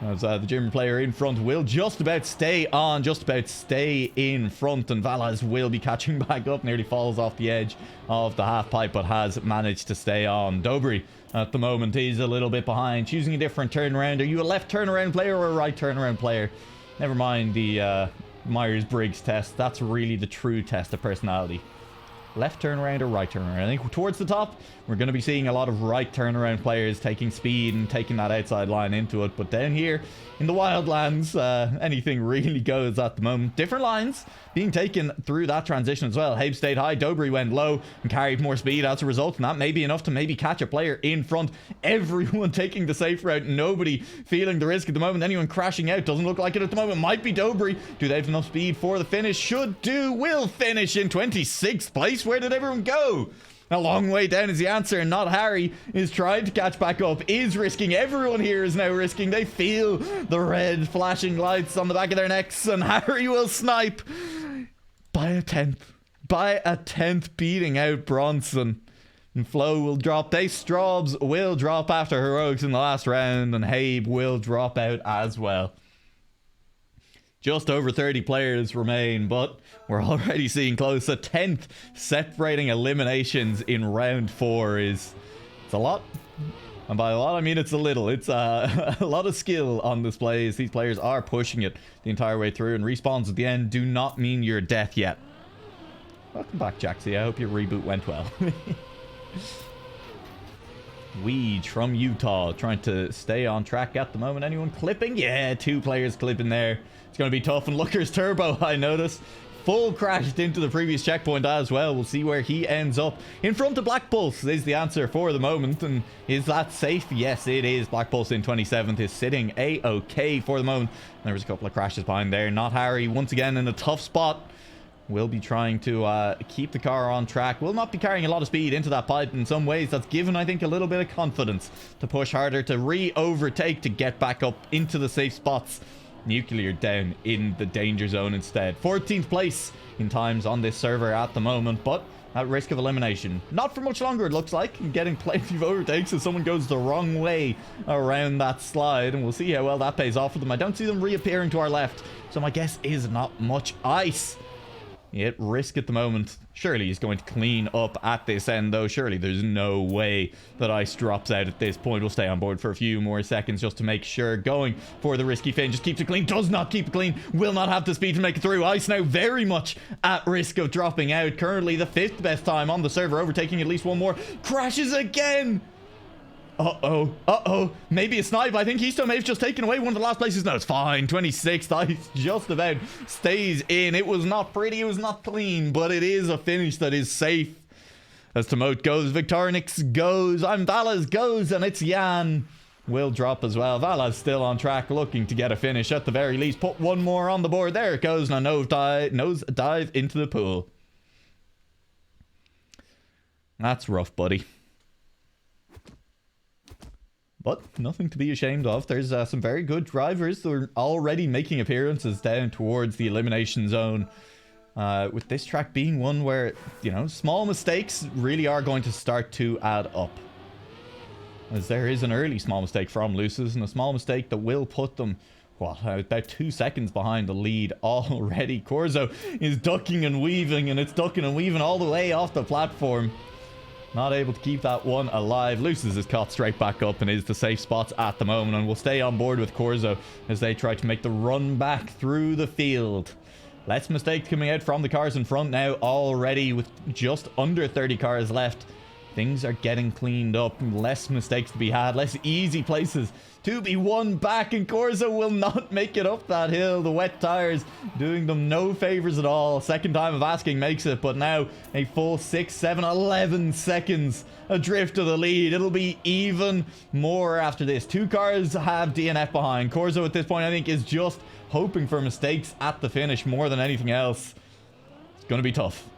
S4: As the German player in front will just about stay on, just about stay in front, and Valas will be catching back up, nearly falls off the edge of the half pipe, but has managed to stay on. Dobry at the moment is a little bit behind, choosing a different turnaround. Are you a left turnaround player or a right turnaround player? Never mind the Myers-Briggs test. That's really the true test of personality. left turnaround or right turnaround. I think towards the top, we're going to be seeing a lot of right turnaround players taking speed and taking that outside line into it. But down here in the wildlands, anything really goes at the moment. Different lines being taken through that transition as well. Habe stayed high, Dobry went low and carried more speed as a result, and that may be enough to maybe catch a player in front. Everyone taking the safe route, nobody feeling the risk at the moment. Anyone crashing out, doesn't look like it at the moment. Might be Dobry. Do they have enough speed for the finish? Should do. Will finish in 26th place. Where did everyone go? A long way down is the answer, and not Harry is trying to catch back up, is risking. Everyone here is now risking. They feel the red flashing lights on the back of their necks, and Harry will snipe by a 10th. By a 10th, beating out Bronson. And Flo will drop. Strobs will drop after heroics in the last round, and Habe will drop out as well. Just over 30 players remain, but we're already seeing close. A 10th separating eliminations in round 4 it's a lot. And by a lot, I mean it's a little. It's a lot of skill on display as these players are pushing it the entire way through. And respawns at the end do not mean you're death yet. Welcome back, Jaxie. I hope your reboot went well. Weege from Utah trying to stay on track at the moment. Anyone clipping? Yeah, 2 players clipping there. It's going to be tough. And Looker's turbo, I notice, full crashed into the previous checkpoint as well. We'll see where he ends up. In front of Black Pulse is the answer for the moment. And is that safe? Yes, it is. Black Pulse in 27th is sitting A-OK for the moment. There was a couple of crashes behind there. Not Harry, once again in a tough spot. Will be trying to keep the car on track. Will not be carrying a lot of speed into that pipe. In some ways, that's given, I think, a little bit of confidence to push harder, to re-overtake, to get back up into the safe spots. Nuclear down in the danger zone instead. 14th place in times on this server at the moment, but at risk of elimination. Not for much longer, it looks like. And getting plenty of overtakes as someone goes the wrong way around that slide. And we'll see how well that pays off for them. I don't see them reappearing to our left, so my guess is not much ice. At risk at the moment. Surely he's going to clean up at this end, though. Surely there's no way that ice drops out at this point. We'll stay on board for a few more seconds just to make sure. Going for the risky fin. Just keeps it clean. Does not keep it clean. Will not have the speed to make it through. Ice now very much at risk of dropping out. Currently the 5th best time on the server. Overtaking at least one more. Crashes again. Uh-oh. Maybe a snipe. I think Keystone may have just taken away one of the last places. No, it's fine. 26th. Ice just about stays in. It was not pretty. It was not clean. But it is a finish that is safe. As Tomote goes, Victornix goes, Valas goes, and it's Jan. Will drop as well. Vala's still on track, looking to get a finish at the very least. Put one more on the board. There it goes. Now nose dive into the pool. That's rough, buddy. But nothing to be ashamed of. There's some very good drivers that are already making appearances down towards the elimination zone. With this track being one where, you know, small mistakes really are going to start to add up. As there is an early small mistake from Lucis, and a small mistake that will put them, well, about 2 seconds behind the lead already. Corzo is ducking and weaving, and it's ducking and weaving all the way off the platform. Not able to keep that one alive. Lucis is caught straight back up and is the safe spots at the moment. And we'll stay on board with Corzo as they try to make the run back through the field. Less mistakes coming out from the cars in front now already with just under 30 cars left. Things are getting cleaned up. Less mistakes to be had. Less easy places to be won back. And Corzo will not make it up that hill. The wet tires doing them no favors at all. Second time of asking makes it. But now a full 6, 7, 11 seconds adrift to the lead. It'll be even more after this. 2 cars have DNF behind. Corzo at this point I think is just hoping for mistakes at the finish more than anything else. It's going to be tough.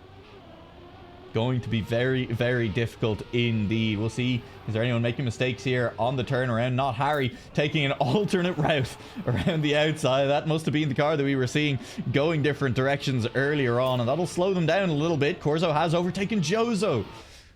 S4: Going to be very, very difficult indeed. We'll see. Is there anyone making mistakes here on the turnaround? Not Harry, taking an alternate route around the outside. That must have been the car that we were seeing going different directions earlier on, and that'll slow them down a little bit. Corzo has overtaken Jozo,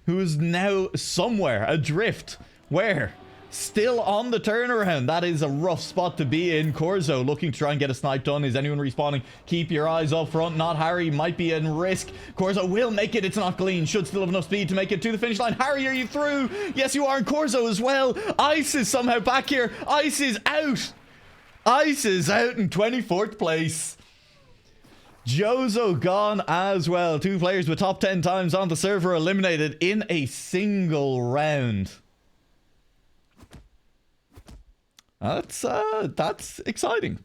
S4: who is now somewhere adrift. Where? Still on the turnaround. That is a rough spot to be in. Corzo looking to try and get a snipe done. Is anyone respawning? Keep your eyes up front. Not Harry. Might be in risk. Corzo will make it. It's not clean. Should still have enough speed to make it to the finish line. Harry, are you through? Yes, you are. And Corzo as well. Ice is somehow back here. Ice is out. Ice is out in 24th place. Jozo gone as well. 2 players with top 10 times on the server eliminated in a single round. That's exciting.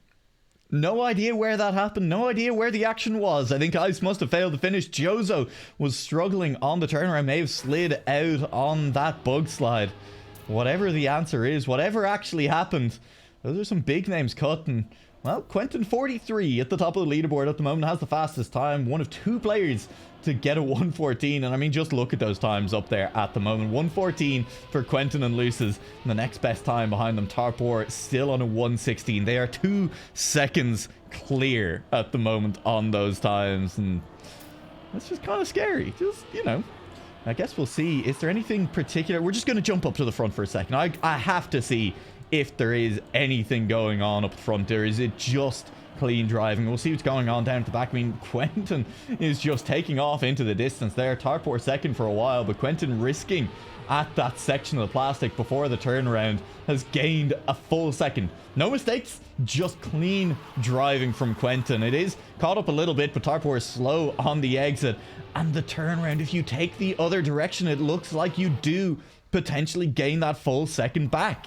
S4: No idea where that happened. No idea where the action was. I think Ice must have failed to finish. Jozo was struggling on the turnaround. May have slid out on that bug slide. Whatever the answer is, whatever actually happened, those are some big names cut. And, well, Quentin 43 at the top of the leaderboard at the moment has the fastest time. One of 2 players to get a 114. And I mean, just look at those times up there at the moment. 114 for Quentin and Luces. And the next best time behind them, Tarpor, still on a 116. They are 2 seconds clear at the moment on those times. And that's just kind of scary. Just, you know, I guess we'll see. Is there anything particular? We're just going to jump up to the front for a second. I have to see if there is anything going on up front. Or is it just clean driving? We'll see what's going on down at the back. I mean, Quentin is just taking off into the distance there. Tarpor second for a while, but Quentin risking at that section of the plastic before the turnaround has gained a full second. No mistakes, just clean driving from Quentin. It is caught up a little bit, but Tarpor is slow on the exit. And the turnaround, if you take the other direction, it looks like you do potentially gain that full second back.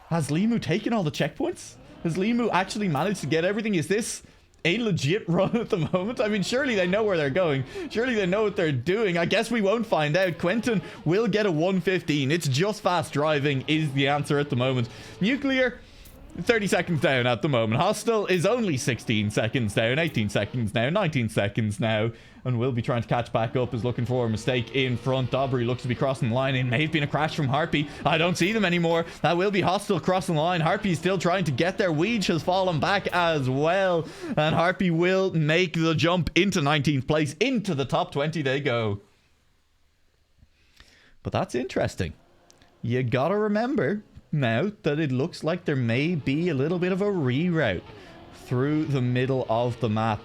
S4: Has Limu taken all the checkpoints? Has Limu actually managed to get everything? Is this a legit run at the moment? I mean, surely they know where they're going. Surely they know what they're doing. I guess we won't find out. Quentin will get a 115. It's just fast driving is the answer at the moment. Nuclear, 30 seconds down at the moment. Hostile is only 16 seconds down. 18 seconds now. 19 seconds now. And will be trying to catch back up. Is looking for a mistake in front. Dobry looks to be crossing the line. It may have been a crash from Harpy. I don't see them anymore. That will be Hostile crossing the line. Harpy is still trying to get there. Weege has fallen back as well. And Harpy will make the jump into 19th place. Into the top 20 they go. But that's interesting. You gotta remember now that it looks like there may be a little bit of a reroute through the middle of the map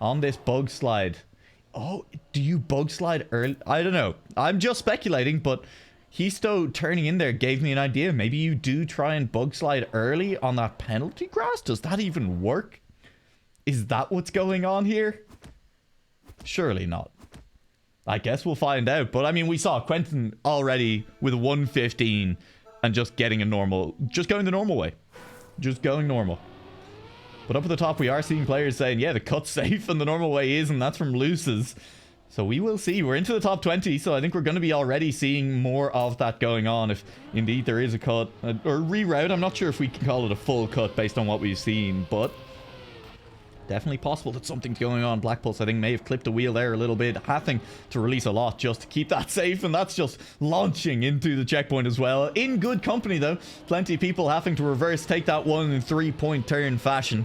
S4: on this bug slide. Oh, do you bug slide early? I don't know. I'm just speculating, but Histo turning in there gave me an idea. Maybe you do try and bug slide early on that penalty grass. Does that even work? Is that what's going on here? Surely not. I guess we'll find out. But I mean, we saw Quentin already with 115 and just getting a normal, just going the normal way. Just going normal. But up at the top, we are seeing players saying, yeah, the cut's safe and the normal way is, and that's from Luces. So we will see. We're into the top 20, so I think we're going to be already seeing more of that going on if indeed there is a cut. Or reroute. I'm not sure if we can call it a full cut based on what we've seen, but definitely possible that something's going on. Black Pulse, I think, may have clipped the wheel there a little bit, having to release a lot just to keep that safe, and that's just launching into the checkpoint as well. In good company, though. Plenty of people having to reverse, take that one in 3-point turn fashion.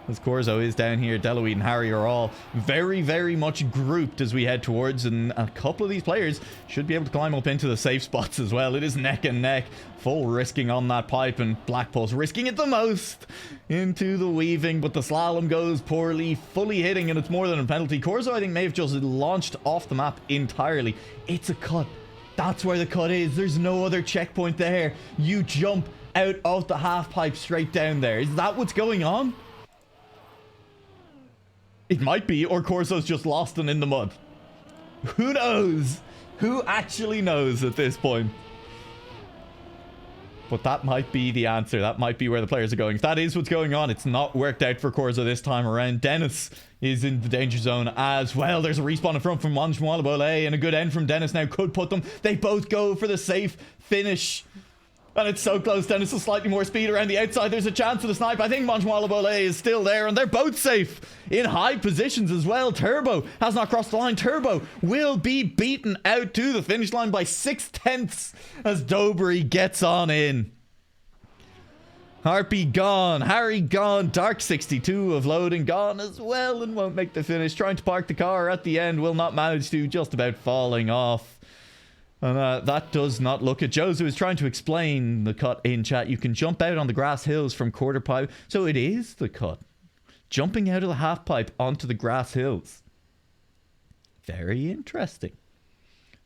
S4: As Corzo is down here, Deloitte and Harry are all very, very much grouped as we head towards, and a couple of these players should be able to climb up into the safe spots as well. It is neck and neck, full risking on that pipe, and Black Pulse risking it the most into the weaving, but the slalom goes poorly, fully hitting, and it's more than a penalty. Corzo, I think, may have just launched off the map entirely. It's a cut. That's where the cut is. There's no other checkpoint there. You jump out of the half pipe straight down there. Is that what's going on? It might be, or Corso's just lost and in the mud. Who knows? Who actually knows at this point? But that might be the answer. That might be where the players are going. If that is what's going on, it's not worked out for Corso this time around. Dennis is in the danger zone as well. There's a respawn in front from Manjmualabole, and a good end from Dennis now could put them. They both go for the safe finish. And it's so close. Dennis with slightly more speed around the outside. There's a chance of the snipe. I think Manjmualabole is still there, and they're both safe in high positions as well. Turbo has not crossed the line. Turbo will be beaten out to the finish line by 6/10 as Dobry gets on in. Harpy gone. Harry gone. Dark 62 of loading gone as well and won't make the finish. Trying to park the car at the end. Will not manage to. Just about falling off. And that does not look at Jozo is trying to explain the cut in chat. You can jump out on the grass hills from quarter pipe. So it is the cut. Jumping out of the half pipe onto the grass hills. Very interesting.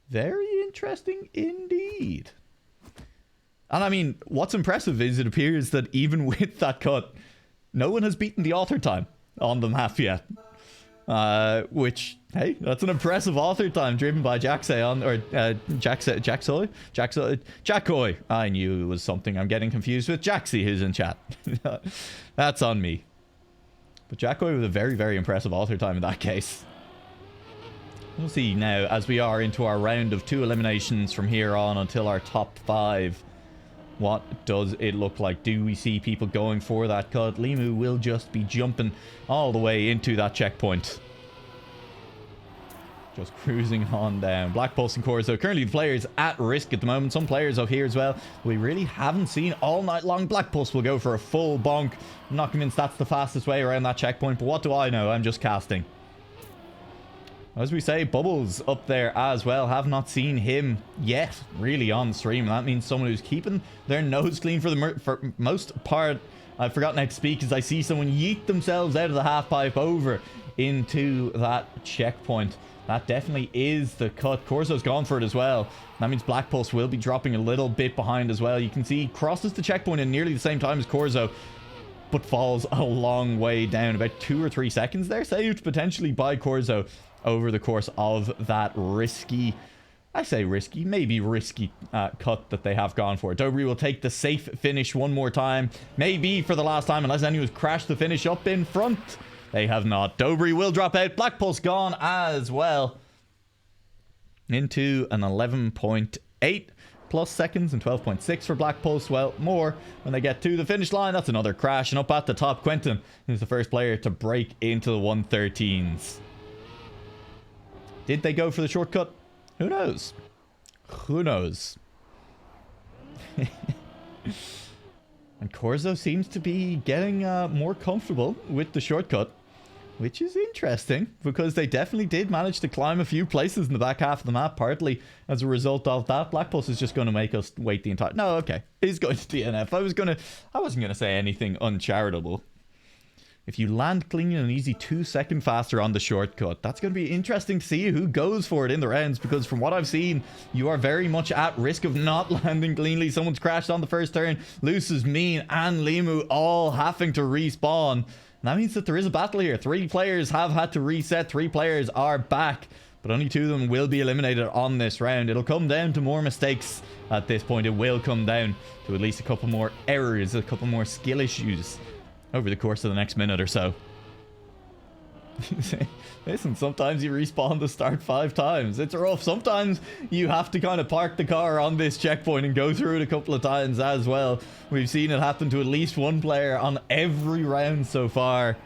S4: Very interesting indeed. And I mean, what's impressive is it appears that even with that cut, no one has beaten the author time. on the map yet. Which, hey, that's an impressive author time driven by Jacksoy or Jackoy. I knew it was something. I'm getting confused with Jaxie, who's in chat. That's on me. But Jackoy with a very, very impressive author time in that case. We'll see now as we are into our round of 2 eliminations from here on until our top 5. What does it look like? Do we see people going for that cut? Limu will just be jumping all the way into that checkpoint. Just cruising on down. Black Pulse and Corzo. Currently the players at risk at the moment. Some players up here as well. We really haven't seen all night long. Black Pulse will go for a full bonk. I'm not convinced that's the fastest way around that checkpoint, but what do I know? I'm just casting. As we say, Bubbles up there as well. Have not seen him yet really on stream. That means someone who's keeping their nose clean for the most part. I've forgotten how to speak as I see someone yeet themselves out of the half pipe over into that checkpoint. That definitely is the cut. Corzo's gone for it as well. That means Black Pulse will be dropping a little bit behind as well. You can see he crosses the checkpoint in nearly the same time as Corzo, but falls a long way down. About 2 or 3 seconds there. Saved potentially by Corzo over the course of that risky, I say risky, maybe risky cut that they have gone for. Dobry will take the safe finish one more time. Maybe for the last time, unless anyone's crashed the finish up in front. They have not. Dobry will drop out. Black Pulse gone as well. Into an 11.8 plus seconds and 12.6 for Black Pulse. Well, more when they get to the finish line. That's another crash. And up at the top, Quentin is the first player to break into the 113s. Did they go for the shortcut? Who knows? Who knows? And Corzo seems to be getting more comfortable with the shortcut, which is interesting because they definitely did manage to climb a few places in the back half of the map, partly as a result of that. Black Pulse is just going to make us wait the entire... No, okay. He's going to DNF. I wasn't going to say anything uncharitable. If you land clean and easy 2 seconds faster on the shortcut, that's going to be interesting to see who goes for it in the rounds, because from what I've seen, you are very much at risk of not landing cleanly. Someone's crashed on the first turn. Luce's Mean and Limu all having to respawn. And that means that there is a battle here. 3 players have had to reset. 3 players are back, but only 2 of them will be eliminated on this round. It'll come down to more mistakes at this point. It will come down to at least a couple more errors, a couple more skill issues over the course of the next minute or so. Listen, sometimes you respawn to start 5 times. It's rough. Sometimes you have to kind of park the car on this checkpoint and go through it a couple of times as well. We've seen it happen to at least 1 player on every round so far.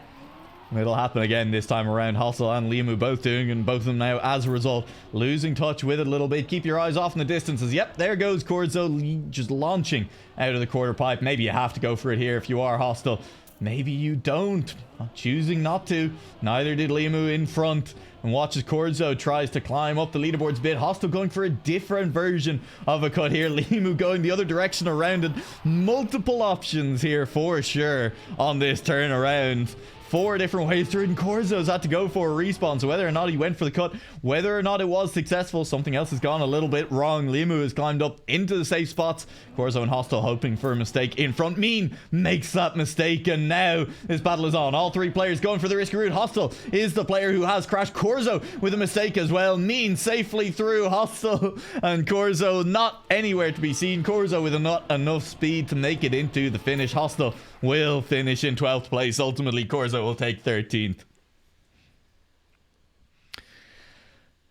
S4: It'll happen again this time around. Hustle and Limu both doing it, and both of them now, as a result, losing touch with it a little bit. Keep your eyes off in the distances. Yep, there goes Corzo just launching out of the quarter pipe. Maybe you have to go for it here if you are Hostile. Maybe you don't. Choosing not to. Neither did Limu in front. And watch as Corzo tries to climb up the leaderboards a bit. Hostile going for a different version of a cut here. Limu going the other direction around it. Multiple options here for sure on this turnaround. 4 different ways through, and Corzo's had to go for a respawn. So whether or not he went for the cut, whether or not it was successful, something else has gone a little bit wrong. Limu has climbed up into the safe spots. Corzo and Hostile hoping for a mistake in front. Mean makes that mistake, and now this battle is on. All 3 players going for the risky route. Hostile is the player who has crashed. Corzo with a mistake as well. Mean safely through. Hostile and Corzo not anywhere to be seen. Corzo with not enough speed to make it into the finish. Hostile will finish in 12th place. Ultimately, Corzo will take 13th.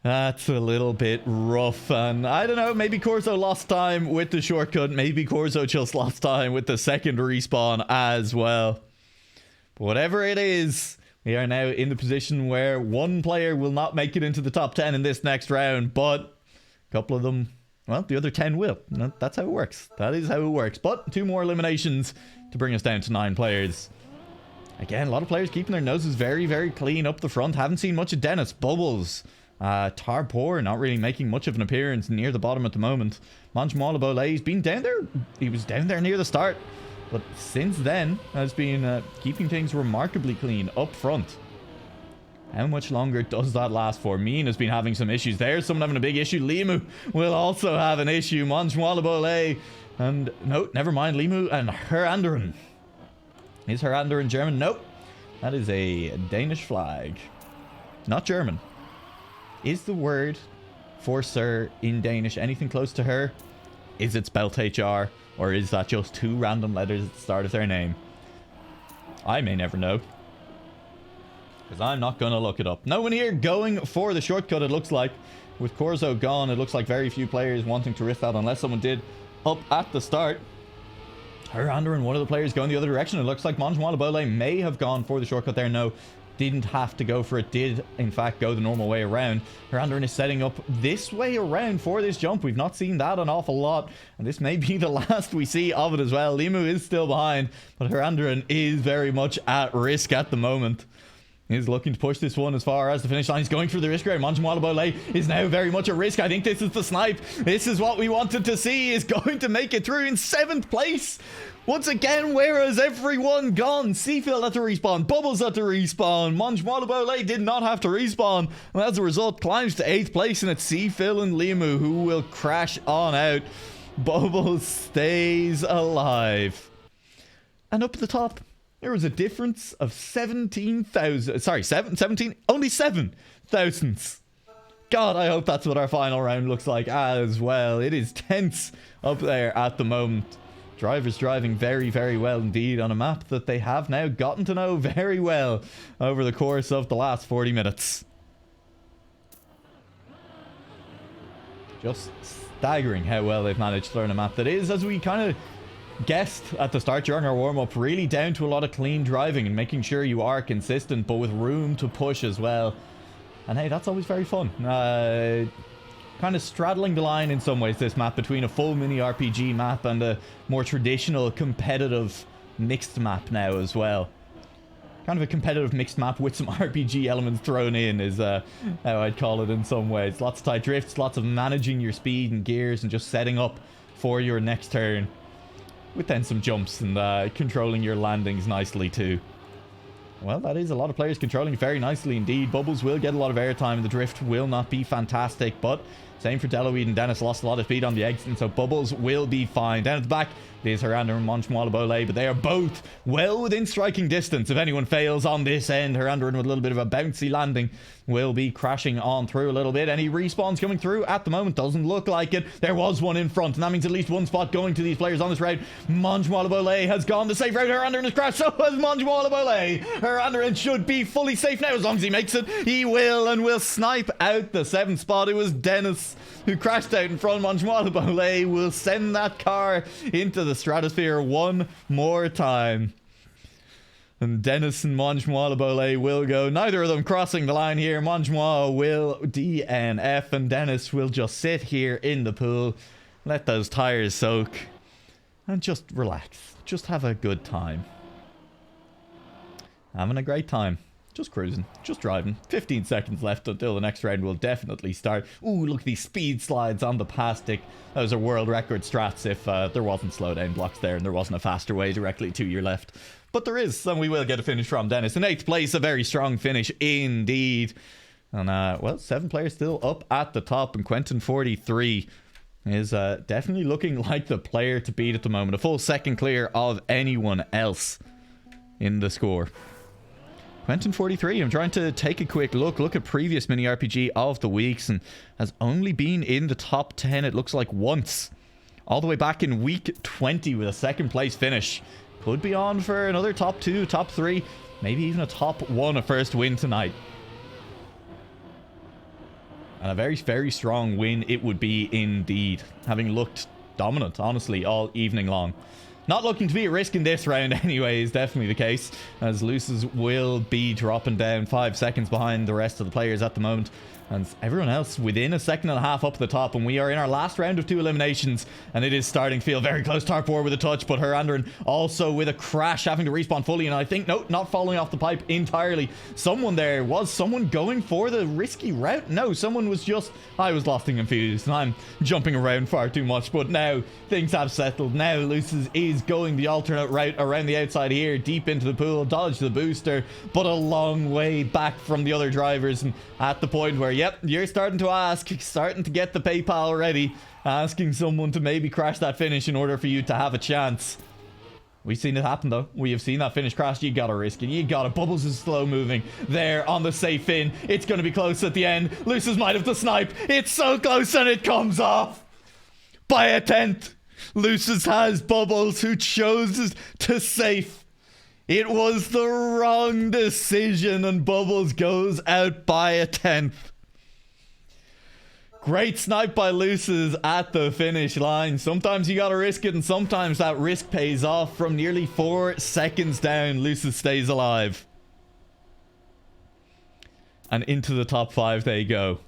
S4: That's a little bit rough, and I don't know, maybe Corzo lost time with the shortcut. Maybe Corzo just lost time with the second respawn as well. But whatever it is, we are now in the position where 1 player will not make it into the top 10 in this next round, but a couple of them, well, the other 10 will. That's how it works. That is how it works. But 2 more eliminations to bring us down to 9 players. Again, a lot of players keeping their noses very, very clean up the front. Haven't seen much of Dennis. Bubbles. Tarpoor not really making much of an appearance near the bottom at the moment. Manjmalabole, he's been down there. He was down there near the start, but since then has been keeping things remarkably clean up front. How much longer does that last for? Mean has been having some issues. There's someone having a big issue. Limu will also have an issue. Manjmalabole. And no, never mind. Limu and Heranderen. Is Heranderen German? Nope. That is a Danish flag. Not German. Is the word for sir in Danish anything close to her? Is it spelt HR? Or is that just two random letters at the start of their name? I may never know. Because I'm not going to look it up. No one here going for the shortcut, it looks like. With Corzo gone, it looks like very few players wanting to risk that unless someone did up at the start. Herander and one of the players going the other direction. It looks like Manjwalabole may have gone for the shortcut there. No, didn't have to go for it. Did, in fact, go the normal way around. Herander is setting up this way around for this jump. We've not seen that an awful lot. And this may be the last we see of it as well. Limu is still behind. But Herander is very much at risk at the moment. He's looking to push this one as far as the finish line. He's going for the risk rate. Manjwalabole is now very much a risk. I think this is the snipe. This is what we wanted to see. Is going to make it through in 7th place. Once again, where has everyone gone? Seafield had to respawn. Bubbles had to respawn. Manjwalabole did not have to respawn. And as a result, climbs to 8th place. And it's Seafield and Limu who will crash on out. Bubbles stays alive. And up at the top, there was a difference of 17,000. Sorry, 17. Only 7 thousandths. God, I hope that's what our final round looks like as well. It is tense up there at the moment. Drivers driving very, very well indeed on a map that they have now gotten to know very well over the course of the last 40 minutes. Just staggering how well they've managed to learn a map that is, as we kind of guessed at the start during our warm-up, really down to a lot of clean driving and making sure you are consistent, but with room to push as well. And hey, that's always very fun. Kind of straddling the line in some ways, this map, between a full mini RPG map and a more traditional competitive mixed map now as well. Kind of a competitive mixed map with some RPG elements thrown in is how I'd call it in some ways. Lots of tight drifts, lots of managing your speed and gears and just setting up for your next turn. With then some jumps and controlling your landings nicely too. Well, that is a lot of players controlling very nicely indeed. Bubbles will get a lot of airtime and the drift will not be fantastic, but same for Deloweed, and Dennis lost a lot of speed on the exit, and so Bubbles will be fine. Down at the back, it is Herander and Manjwalabole, but they are both well within striking distance. If anyone fails on this end, Herander with a little bit of a bouncy landing will be crashing on through a little bit. Any respawns coming through at the moment? Doesn't look like it. There was one in front, and that means at least one spot going to these players on this route. Manjwalabole has gone the safe route. Herander has crashed, so has Manjwalabole. Herander should be fully safe now as long as he makes it. He will, and will snipe out the 7th spot. It was Dennis who crashed out in front. Manjwalabole will send that car into the stratosphere one more time. And Dennis and Manjwalabole will go. Neither of them crossing the line here. Manjwa will DNF and Dennis will just sit here in the pool. Let those tires soak. And just relax. Just have a good time. Having a great time. Just cruising. Just driving. 15 seconds left until the next round will definitely start. Ooh, look at these speed slides on the pass stick. Those are world record strats if there wasn't slowdown blocks there and there wasn't a faster way directly to your left. But there is, and we will get a finish from Dennis. In 8th place, a very strong finish indeed. And, well, 7 players still up at the top, and Quentin43 is definitely looking like the player to beat at the moment. A full second clear of anyone else in the score. Quentin43, I'm trying to take a quick look at previous mini RPG of the weeks, and has only been in the top 10, it looks like, once. All the way back in week 20 with a 2nd place finish. Could be on for another top 2, top 3, maybe even a top 1, a first win tonight. And a very, very strong win it would be indeed, having looked dominant, honestly, all evening long. Not looking to be at risk in this round anyway is definitely the case, as Luces will be dropping down 5 seconds behind the rest of the players at the moment. And everyone else within a 1.5 seconds up the top, and we are in our last round of 2 eliminations, and it is starting to feel very close. Tarpor with a touch, but Herander also with a crash, having to respawn fully, and I think, no, not falling off the pipe entirely. Someone there, was someone going for the risky route? No, someone was just, I was lost and confused, and I'm jumping around far too much, but now things have settled. Now Luces is going the alternate route around the outside here, deep into the pool, dodge the booster, but a long way back from the other drivers, and at the point where, yep, you're starting to ask, starting to get the PayPal ready, asking someone to maybe crash that finish in order for you to have a chance. We've seen it happen, though. We have seen that finish crash. You gotta risk it. You gotta. Bubbles is slow moving there on the safe in. It's gonna be close at the end. Luces might have the snipe. It's so close and it comes off by a tenth. Luces has Bubbles, who chose to safe. It was the wrong decision and Bubbles goes out by a tenth. Great snipe by Luces at the finish line. Sometimes you gotta risk it, and sometimes that risk pays off. From nearly 4 seconds down, Luces stays alive. And into the top 5 they go.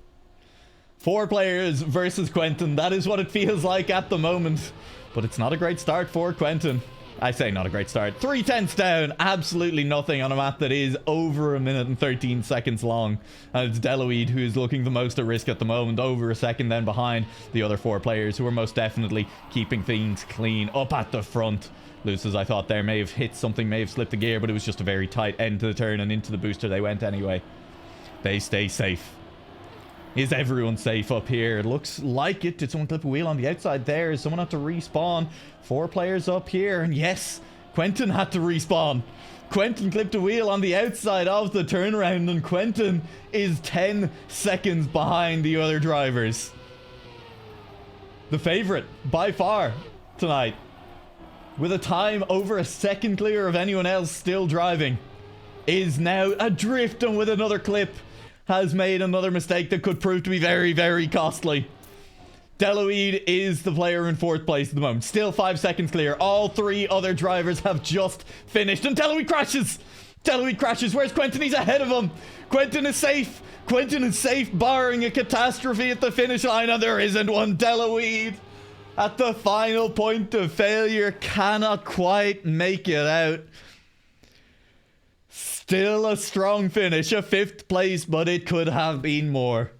S4: 4 players versus Quentin. That is what it feels like at the moment. But it's not a great start for Quentin. I say not a great start. 3 tenths down. Absolutely nothing on a map that is over 1 minute and 13 seconds long. And it's Deloid who is looking the most at risk at the moment. Over a second then behind the other 4 players who are most definitely keeping things clean. Up at the front. Luces, I thought there, may have hit something, may have slipped the gear, but it was just a very tight end to the turn, and into the booster they went anyway. They stay safe. Is everyone safe up here? It looks like it. Did someone clip a wheel on the outside there? Is someone had to respawn? 4 players up here. And yes, Quentin had to respawn. Quentin clipped a wheel on the outside of the turnaround. And Quentin is 10 seconds behind the other drivers. The favorite, by far, tonight. With a time over a second clear of anyone else still driving. Is now adrift, and with another clip has made another mistake that could prove to be very, very costly. Deloid is the player in 4th place at the moment. Still 5 seconds clear. All 3 other drivers have just finished. And Deloid crashes. Deloid crashes. Where's Quentin? He's ahead of him. Quentin is safe. Quentin is safe, barring a catastrophe at the finish line. And there isn't one. Deloid, at the final point of failure, cannot quite make it out. Still a strong finish, a 5th place, but it could have been more.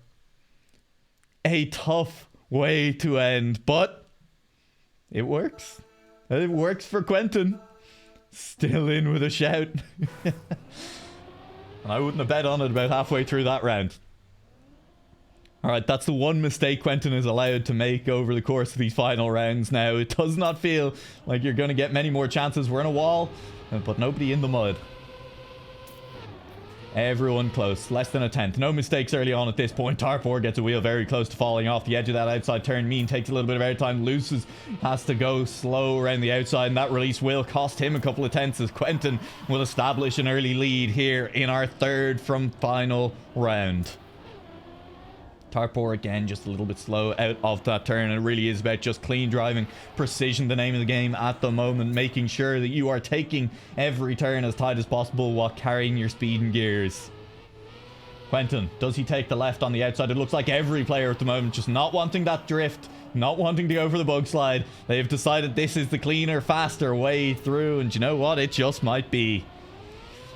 S4: A tough way to end, but it works. It works for Quentin. Still in with a shout. And I wouldn't have bet on it about halfway through that round. Alright, that's the one mistake Quentin is allowed to make over the course of these final rounds now. It does not feel like you're going to get many more chances. We're in a wall, but nobody in the mud. Everyone close. Less than a tenth. No mistakes early on at this point. Tarpor gets a wheel very close to falling off the edge of that outside turn. Mean takes a little bit of airtime. Luces, has to go slow around the outside, and that release will cost him a couple of tenths as Quentin will establish an early lead here in our 3rd from final round. Tarpor again just a little bit slow out of that turn. It really is about just clean driving, precision, the name of the game at the moment, making sure that you are taking every turn as tight as possible while carrying your speed and gears. Quentin, does he take the left on the outside? It looks like every player at the moment just not wanting that drift, not wanting to go for the bug slide. They've decided this is the cleaner, faster way through, and you know what? It just might be.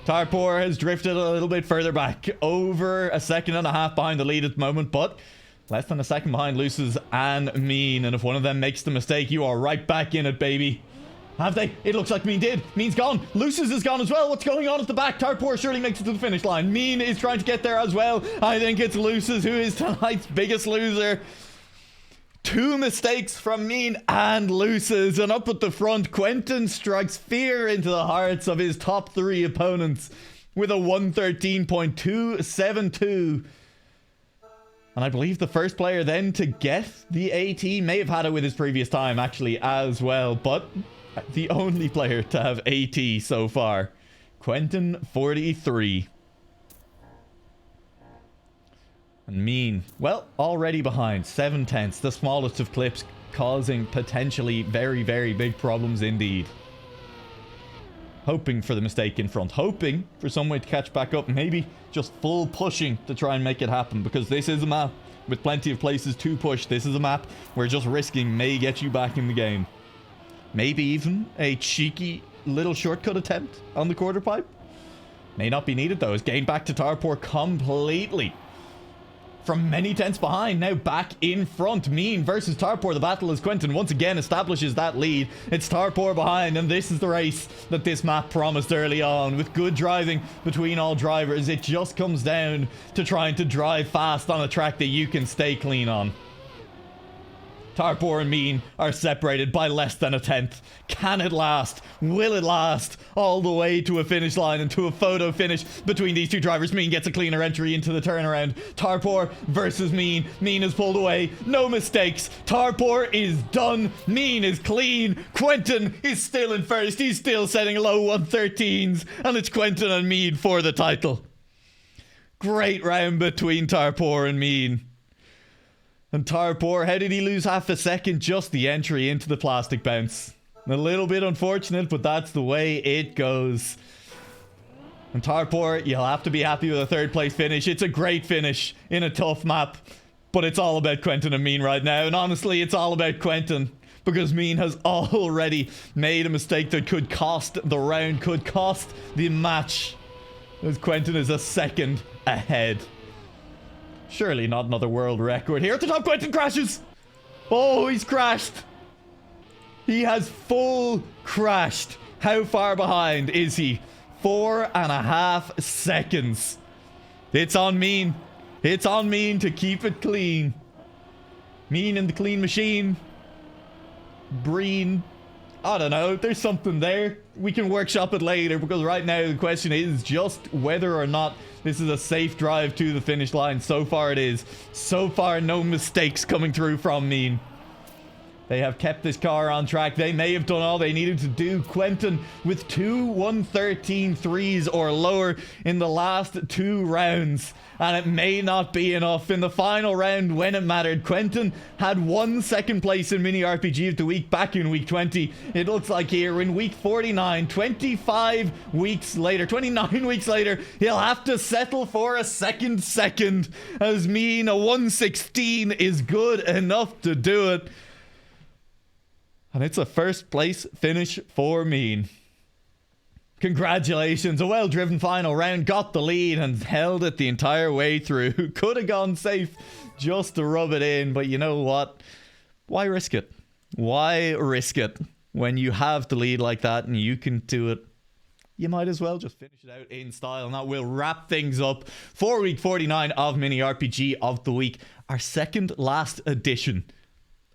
S4: Tarpor has drifted a little bit further back, over a second and a half behind the lead at the moment, but less than a second behind Luces and Mean. And if one of them makes the mistake, you are right back in it, baby. Have they? It looks like Mean did. Mean's gone. Luces is gone as well. What's going on at the back? Tarpor surely makes it to the finish line. Mean is trying to get there as well. I think it's Luces who is tonight's biggest loser. 2 mistakes from Mean and Luces, and up at the front, Quentin strikes fear into the hearts of his top 3 opponents with a 113.272. And I believe the first player then to get the AT may have had it with his previous time actually as well, but the only player to have AT so far. Quentin 43. And Mean, well, already behind 7 tenths, the smallest of clips, causing potentially very, very big problems indeed. Hoping for the mistake in front, hoping for some way to catch back up, maybe just full pushing to try and make it happen, because this is a map with plenty of places to push. This is a map where just risking may get you back in the game. Maybe even a cheeky little shortcut attempt on the quarter pipe. May not be needed though, as gain back to Tarpor completely. From many tenths behind, now back in front. Mean versus Tarpor. The battle as Quentin once again establishes that lead. It's Tarpor behind, and this is the race that this map promised early on. With good driving between all drivers, it just comes down to trying to drive fast on a track that you can stay clean on. Tarpor and Mean are separated by less than a tenth. Can it last? Will it last all the way to a finish line and to a photo finish between these two drivers? Mean gets a cleaner entry into the turnaround. Tarpor versus Mean. Mean is pulled away. No mistakes. Tarpor is done. Mean is clean. Quentin is still in first. He's still setting low 113s. And it's Quentin and Mean for the title. Great round between Tarpor and Mean. And Tarpor, how did he lose half a second? Just the entry into the plastic bounce. A little bit unfortunate, but that's the way it goes. And Tarpor, you'll have to be happy with a third place finish. It's a great finish in a tough map, but it's all about Quentin and Mean right now. And honestly, it's all about Quentin, because Mean has already made a mistake that could cost the round, could cost the match, as Quentin is a second ahead. Surely not another world record here. At the top, Quentin crashes. Oh, he's crashed. He has full crashed. How far behind is he? 4.5 seconds. It's on Mean. It's on Mean to keep it clean. Mean in the clean machine. Breen. I don't know. There's something there. We can workshop it later, because right now the question is just whether or not this is a safe drive to the finish line. So far it is. So far, no mistakes coming through from Mean. They have kept this car on track. They may have done all they needed to do. Quentin with 2 113 threes or lower in the last 2 rounds. And it may not be enough in the final round when it mattered. Quentin had 1 second place in Mini RPG of the week back in week 20. It looks like here in week 49, 29 weeks later, he'll have to settle for a second as Mean, a 116 is good enough to do it. And it's a first place finish for Mean. Congratulations, a well-driven final round, got the lead and held it the entire way through. Could have gone safe just to rub it in, but you know what? Why risk it? Why risk it when you have the lead like that and you can do it? You might as well just finish it out in style. And that will wrap things up for week 49 of Mini RPG of the week, our second last edition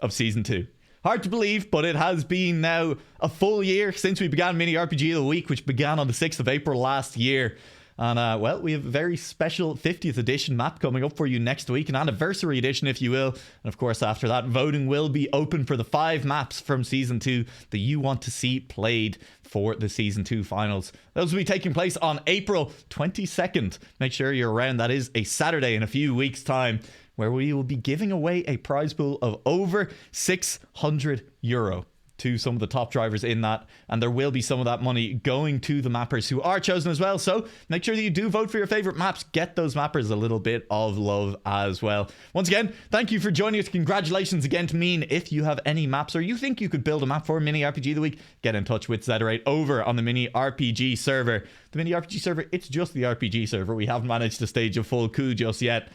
S4: of season 2. Hard to believe, but it has been now a full year since we began Mini RPG of the Week, which began on the 6th of April last year. And, well, we have a very special 50th edition map coming up for you next week, an anniversary edition, if you will. And, of course, after that, voting will be open for the 5 maps from Season 2 that you want to see played for the Season 2 finals. Those will be taking place on April 22nd. Make sure you're around. That is a Saturday in a few weeks' time, where we will be giving away a prize pool of over €600 to some of the top drivers in that, and there will be some of that money going to the mappers who are chosen as well. So make sure that you do vote for your favorite maps. Get those mappers a little bit of love as well. Once again, thank you for joining us. Congratulations again to Mean. If you have any maps or you think you could build a map for Mini RPG of the Week, get in touch with Zederate over on the Mini RPG server. The Mini RPG server, it's just the RPG server. We haven't managed to stage a full coup just yet.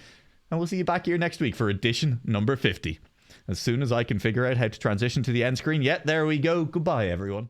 S4: And we'll see you back here next week for edition number 50. As soon as I can figure out how to transition to the end screen. There we go. Goodbye, everyone.